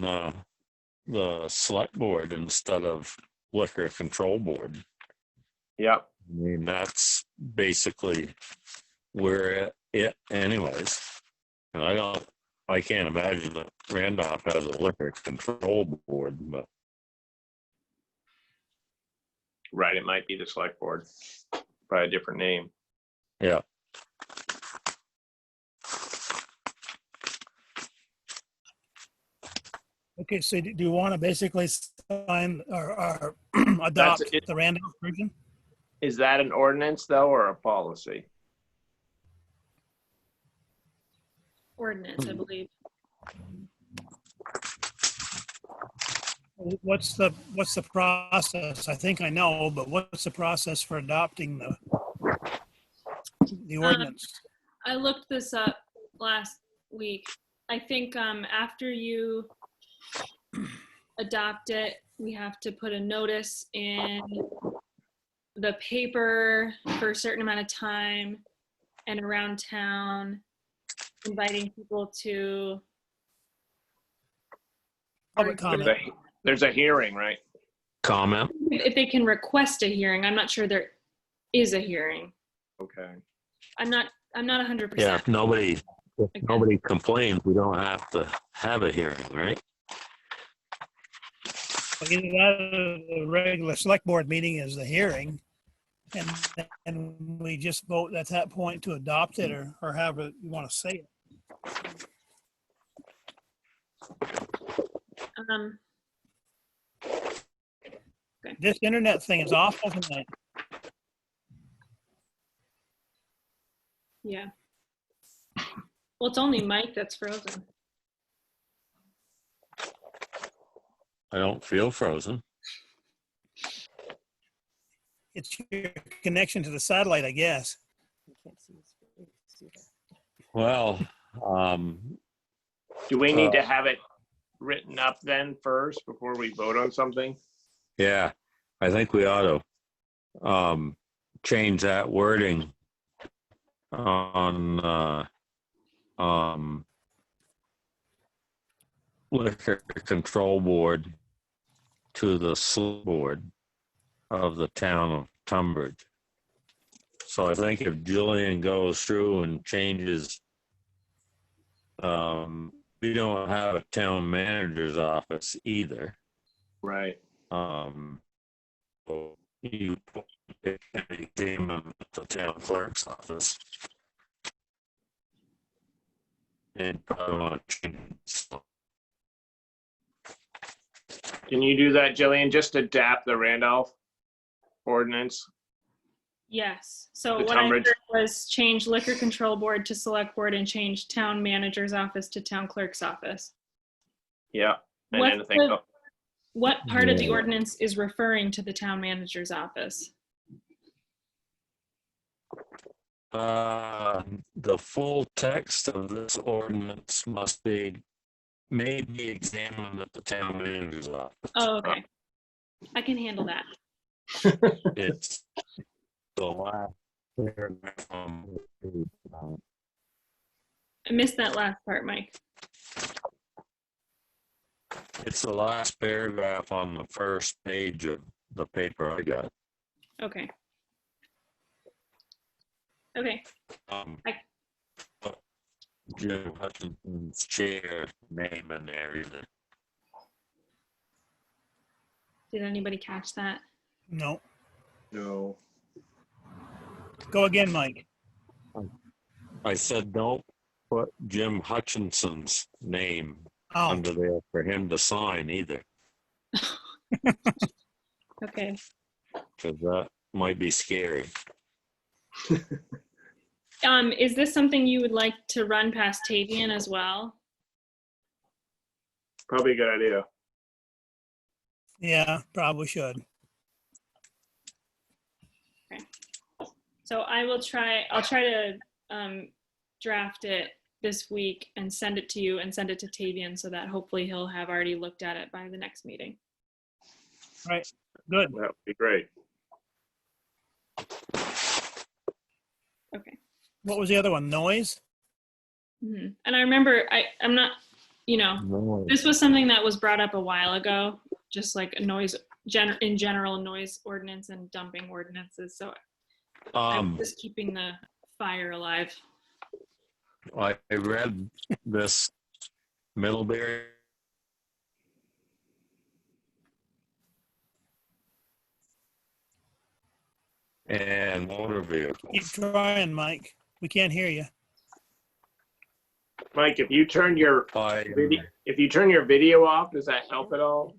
the select board instead of liquor control board. Yep. I mean, that's basically where it anyways. And I can't imagine that Randolph has a liquor control board, but Right, it might be the select board by a different name. yeah. Okay, so do you want to basically sign or adopt That's it. the Randolph version? Is that an ordinance though, or a policy? Ordinance, I believe. What's the process? I think I know, but what's the process for adopting the ordinance? I looked this up last week. I think after you adopt it, we have to put a notice in the paper for a certain amount of time and around town, inviting people to Public comment. There's a hearing, right? Comment? if they can request a hearing. I'm not sure there is a hearing. Okay. I'm not 100%. Yeah, if nobody complains, we don't have to have a hearing, right? Either that or the regular select board meeting is the hearing, and we just vote at that point to adopt it or however you want to say it. This internet thing is awful tonight. Yeah. Well, it's only Mike that's frozen. I don't feel frozen. It's your connection to the satellite, I guess. Well, Do we need to have it written up then first before we vote on something? yeah, I think we ought to change that wording on liquor control board to the select board of the town of Tunbridge. So I think if Jillian goes through and changes, we don't have a town manager's office either. Right. So you put it in the town clerk's office. And probably want to change it. So, Can you do that, Jillian? Just adapt the Randolph ordinance? Yes. So The what I Tunbridge. heard was change liquor control board to select board and change town manager's office to town clerk's office. Yeah. And What's anything else? What part of the Yeah. ordinance is referring to the town manager's office? the full text of this ordinance may be examined at the town manager's office. Oh, okay. I can handle that. It's the last paragraph on I missed that last part, Mike. It's the last paragraph on the first page of the paper I got. Okay. Okay. Jim Hutchinson's chair name in there either. Did anybody catch that? No. No. Go again, Mike. I said don't put Jim Hutchinson's name Oh, under there for him to sign either, Okay. because that might be scary. Is this something you would like to run past Tavian as well? Probably a good idea. yeah, probably should. So I'll try to draft it this week and send it to you and send it to Tavian so that hopefully he'll have already looked at it by the next meeting. Right. Good. That would be great. Okay. What was the other one? Noise? Mhm. And I remember, I'm not, No. this was something that was brought up a while ago, just like a noise, in general, noise ordinance and dumping ordinances. So I'm just keeping the fire alive. I read this Middlebury. And motor Keep vehicles. trying, Mike. We can't hear you. Mike, if you turn your video off, does that help at all?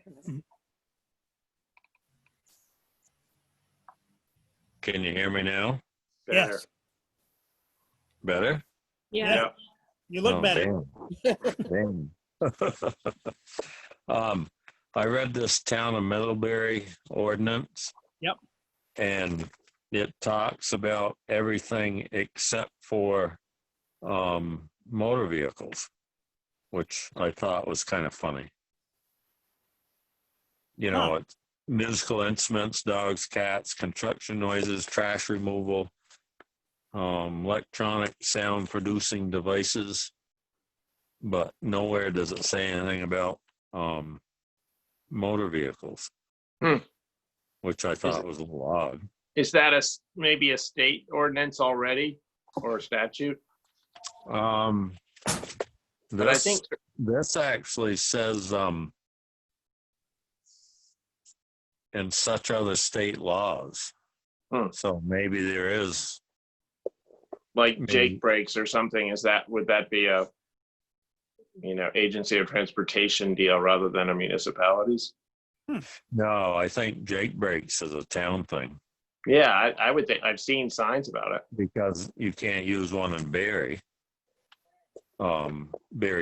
Can you hear me now? Better. Yes. Better? Yeah. Yeah. You look Oh, better. damn. I read this town of Middlebury ordinance. Yep. And it talks about everything except for motor vehicles, which I thought was kind of funny. You know, it's musical instruments, dogs, cats, construction noises, trash removal, electronic sound producing devices, but nowhere does it say anything about motor vehicles, which I thought was a little odd. Is that maybe a state ordinance already or a statute? But I think This actually says in such other state laws. So maybe there is like Jake breaks or something. Would that be a agency of transportation deal rather than a municipalities? No, I think Jake breaks is a town thing. Yeah, I would think I've seen signs about it. Because you can't use one in Barry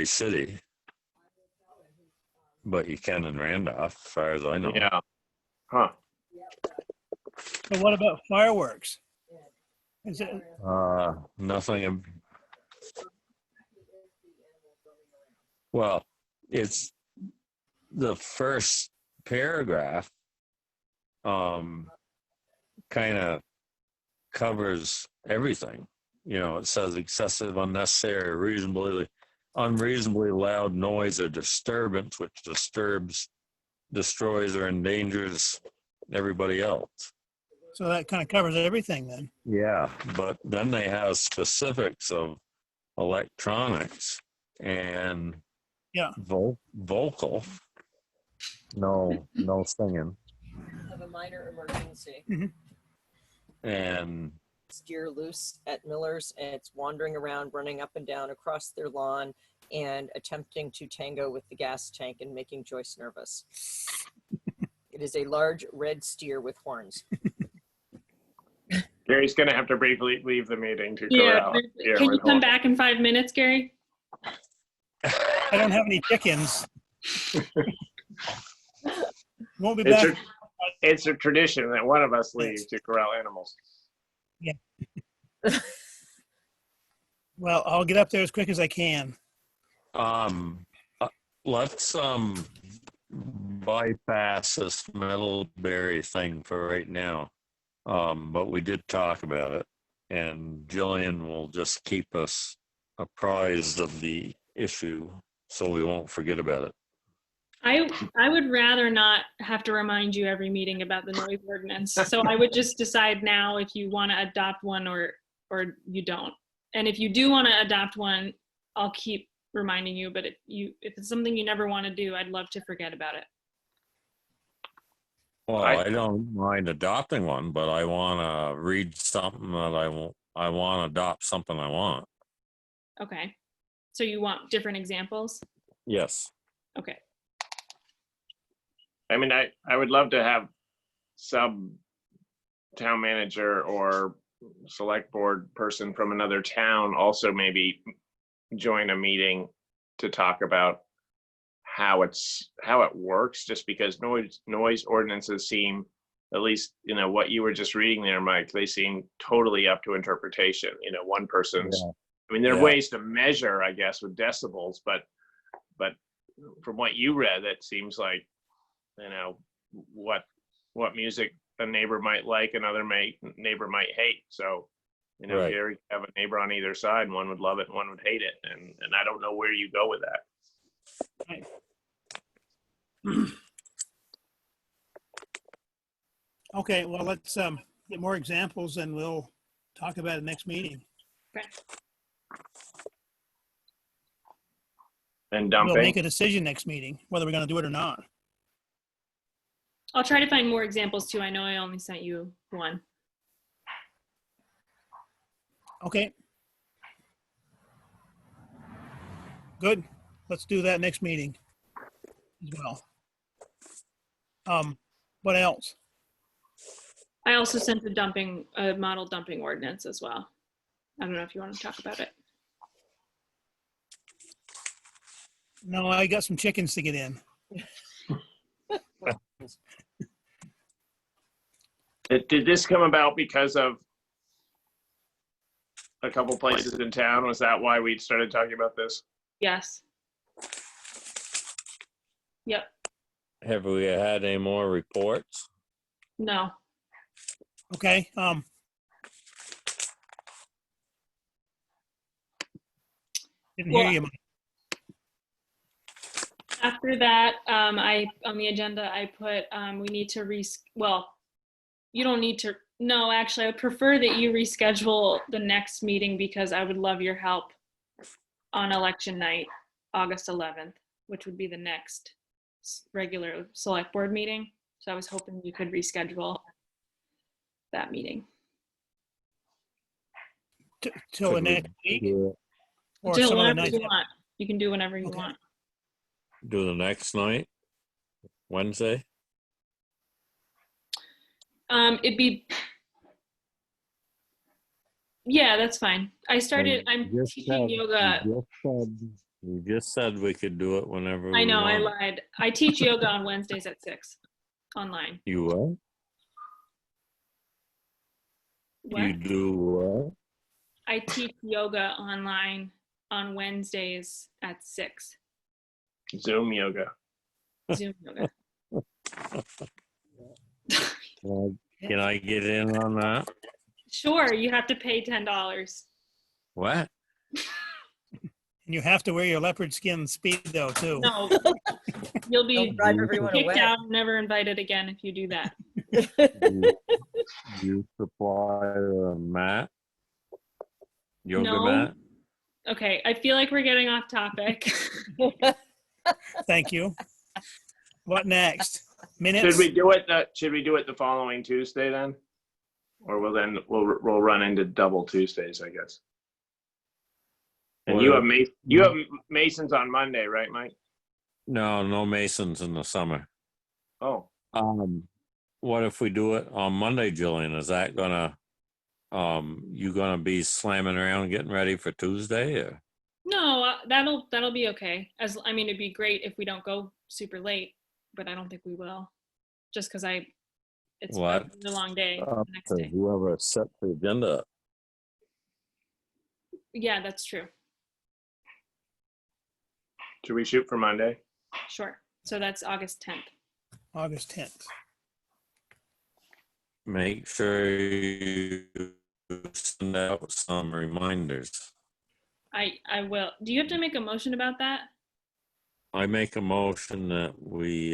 City, but you can in Randolph, as far as I know. Yeah. Huh. So what about fireworks? Is it, Nothing. Well, it's the first paragraph kind of covers everything. It says excessive, unnecessary, unreasonably loud noise or disturbance which disturbs, destroys, or endangers everybody else. so that kind of covers everything then. Yeah, but then they have specifics of electronics and vocal. No singing. Of a minor emergency. And Steer loose at Miller's, and it's wandering around, running up and down across their lawn and attempting to tango with the gas tank and making Joyce nervous. It is a large red steer with horns. Gary's going to have to briefly leave the meeting to Yeah. corral. Can you come back in 5 minutes, Gary? I don't have any chickens. Won't be back. It's a tradition that one of us leaves to corral animals. Yeah. Well, I'll get up there as quick as I can. Let's bypass this Middlebury thing for right now. But we did talk about it, and Jillian will just keep us apprised of the issue so we won't forget about it. I would rather not have to remind you every meeting about the noise ordinance. So I would just decide now if you want to adopt one or you don't. And if you do want to adopt one, I'll keep reminding you. But if it's something you never want to do, I'd love to forget about it. Well, I don't mind adopting one, but I want to read something that I want to adopt something I want. Okay. So you want different examples? Yes. Okay. I mean, I would love to have some town manager or select board person from another town also maybe join a meeting to talk about how it works, just because noise ordinances seem, at least, you know, what you were just reading there, Mike, they seem totally up to interpretation. You know, one person's, I mean, there are ways to measure, I guess, with decibels, but from what you read, it seems like, you know, what music a neighbor might like, another neighbor might hate. So, you know, Right. here you have a neighbor on either side, and one would love it and one would hate it. And I don't know where you go with that. Right. Okay, well, let's get more examples and we'll talk about it next meeting. Okay. And We'll dumping. make a decision next meeting, whether we're gonna do it or not. I'll try to find more examples too. I know I only sent you one. Okay. Good. Let's do that next meeting as well. What else? I also sent a model dumping ordinance as well. I don't know if you want to talk about it. No, I got some chickens to get in. Did this come about because of a couple places in town? Was that why we started talking about this? Yes. Yep. Have we had any more reports? No. Okay, didn't hear Well, you, Mike. After that, on the agenda, I put, we need to you don't need to, no, actually, I would prefer that you reschedule the next meeting because I would love your help on election night, August 11th, which would be the next regular select board meeting. So I was hoping you could reschedule that meeting. Till the next week? Or Do some other whenever night? you want. You can do whenever you Okay. want. Do the next night, Wednesday? It'd be, yeah, that's fine. I'm teaching yoga. You just said we could do it whenever we I know, I want. lied. I teach yoga on Wednesdays at 6 online. You what? What? You do what? I teach yoga online on Wednesdays at 6. Zoom yoga. Zoom yoga. Can I get in on that? Sure, you have to pay $10. What? And you have to wear your leopard skin Speedo too. No, you'll be Don't drive everyone kicked away. out and never invited again if you do that. You supply a mat? Yoga No. mat? Okay, I feel like we're getting off topic. Thank you. What next? Minutes? Should we do it the following Tuesday then? Or we'll run into double Tuesdays, I guess. And you have Masons on Monday, right, Mike? No Masons in the summer. Oh, What if we do it on Monday, Jillian? Is that gonna, you gonna be slamming around getting ready for Tuesday or? No, that'll be okay. It'd be great if we don't go super late, but I don't think we will. Just because it's What? a really long day Up the next to day. whoever set the agenda. Yeah, that's true. should we shoot for Monday? Sure. So that's August 10th. August 10th. Make sure you send out some reminders. I will. Do you have to make a motion about that? I make a motion that we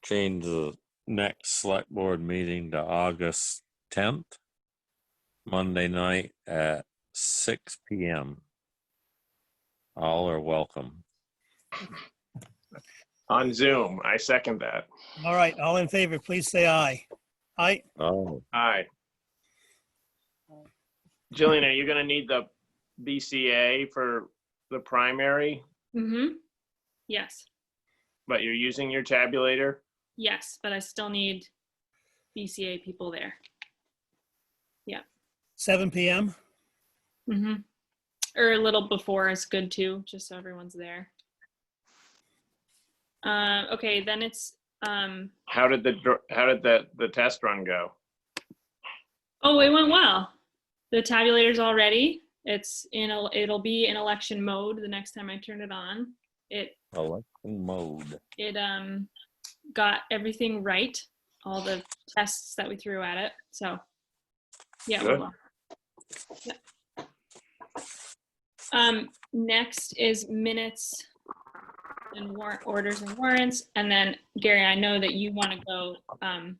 change the next select board meeting to August 10th, Monday night at 6 p.m. All are welcome. On Zoom. I second that. All right, all in favor, please say aye. Aye. Oh, Aye. Jillian, are you going to need the BCA for the primary, Mm-hmm. Yes. but you're using your tabulator? Yes, but I still need BCA people there. 7 p.m. Mm-hmm. Or a little before is good too, just so everyone's there. Okay, then it's How did the test run go? oh, it went well. The tabulator's all ready. It'll be in election mode the next time I turn it on. election mode. It got everything right, all the tests that we threw at it. So yeah, Good. well. Next is minutes and warrant orders and warrants, and then Gary, I know that you want to go. But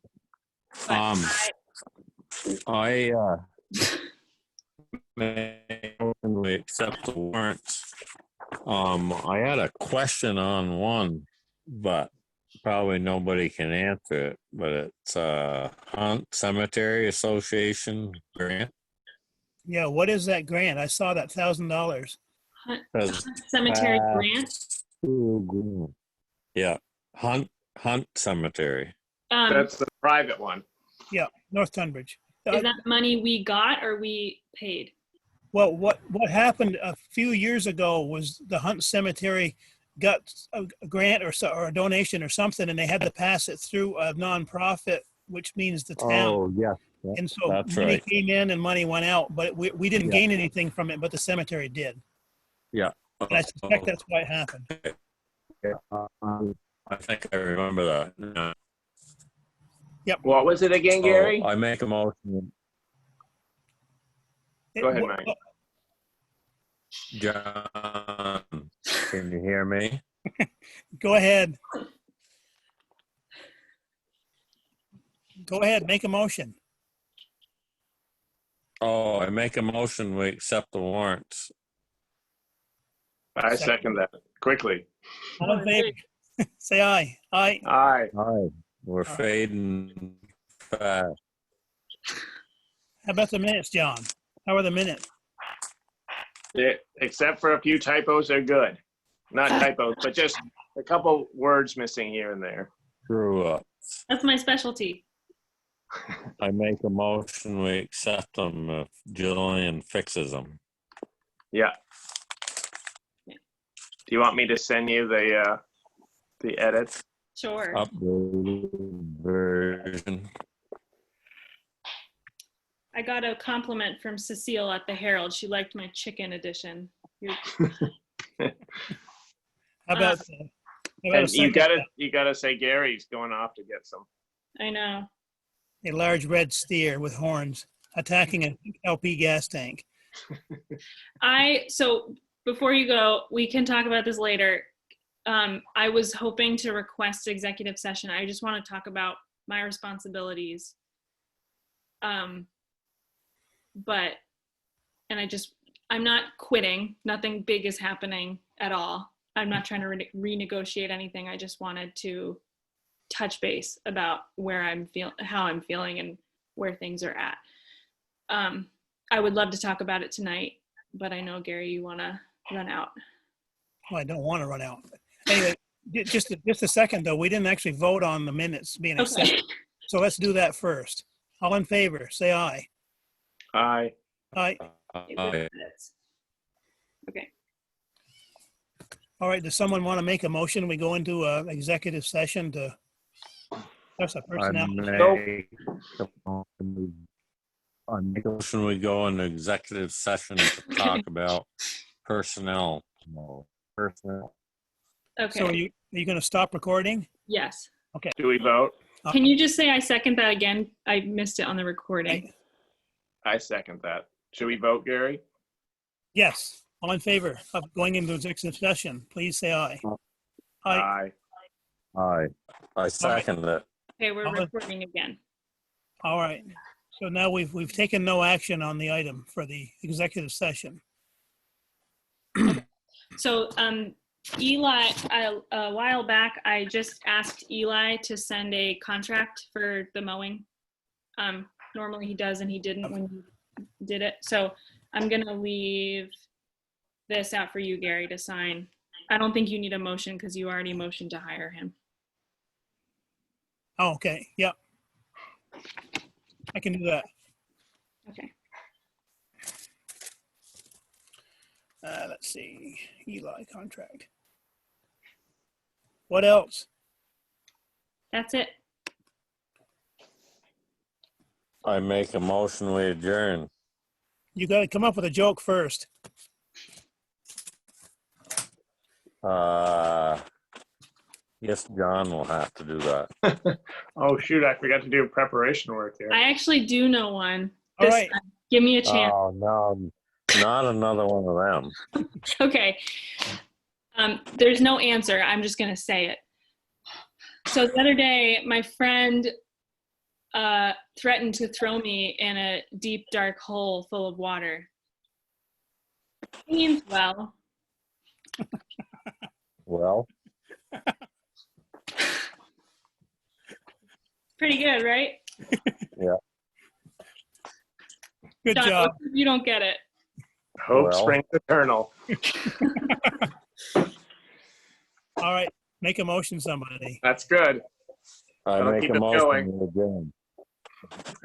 I we accept the warrants. I had a question on one, but probably nobody can answer it. But it's Hunt Cemetery Association grant. Yeah, what is that grant? I saw that $1,000. Cemetery grant. Yeah, Hunt Cemetery. That's the private one. Yeah, North Tunbridge. Is that money we got or we paid? Well, what happened a few years ago was the Hunt Cemetery got a grant or a donation or something, and they had to pass it through a nonprofit, which means the town. Oh, yeah. And so That's money right. came in and money went out, but we didn't gain anything from it, but the cemetery did. Yeah. And I suspect that's why it happened. Yeah. I think I remember that. Yep. What was it again, Gary? I make a motion. Go ahead, Mike. John, can you hear me? Go ahead. Go ahead, make a motion. Oh, I make a motion, we accept the warrants. I second that. Quickly. All in favor? Say aye. Aye. Aye. Aye. We're fading fast. How about the minutes, John? How are the minutes? Except for a few typos, they're good. Not typos, but just a couple words missing here and there. Screw up. That's my specialty. I make a motion, we accept them if Jillian fixes them. Yeah. Do you want me to send you the edits? Sure. Updated version. I got a compliment from Cecile at the Herald. She liked my chicken edition. How about, And you gotta say Gary's going off to get some. I know. a large red steer with horns attacking an LP gas tank? So before you go, we can talk about this later. I was hoping to request executive session. I just want to talk about my responsibilities. I'm not quitting. Nothing big is happening at all. I'm not trying to renegotiate anything. I just wanted to touch base about how I'm feeling and where things are at. I would love to talk about it tonight, but I know, Gary, you want to run out. Well, I don't want to run out. Anyway, just a second, though. We didn't actually vote on the minutes being accepted. Okay. So let's do that first. All in favor, say aye. Aye. Aye. Aye. Okay. All right, does someone want to make a motion? We go into an executive session to discuss a personnel. I make a motion, we go into executive session to talk about personnel. Personnel. Okay. So are you going to stop recording? Yes. Okay. Do we vote? Can you just say I second that again? I missed it on the recording. I second that. Should we vote, Gary? Yes. All in favor of going into executive session, please say aye. Aye. Aye. I second it. Okay, we're All in- recording again. All right. So now we've taken no action on the item for the executive session. So Eli, a while back, I just asked Eli to send a contract for the mowing. Normally he does, and he didn't when he did it. So I'm gonna leave this out for you, Gary, to sign. I don't think you need a motion because you already motioned to hire him. Oh, okay. Yep. I can do that. Okay. Let's see. Eli contract. What else? That's it. I make a motion, we adjourn. You got to come up with a joke first. Yes, John will have to do that. Oh, shoot, I forgot to do preparation work here. I actually do know one. All This right. time. Give me a chance. Oh, no, not another one of them. Okay. There's no answer. I'm just going to say it. So the other day, my friend threatened to throw me in a deep, dark hole full of water. He means well. Well, Pretty good, right? yeah. Good John, job. you don't get it. Hope Well. springs eternal. All right. Make a motion, somebody. That's good. I I'll make keep a it motion, going. we adjourn.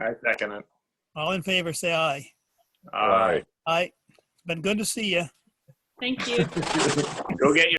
I second it. All in favor, say aye. Aye. Aye. Been good to see you. Thank you. Go get your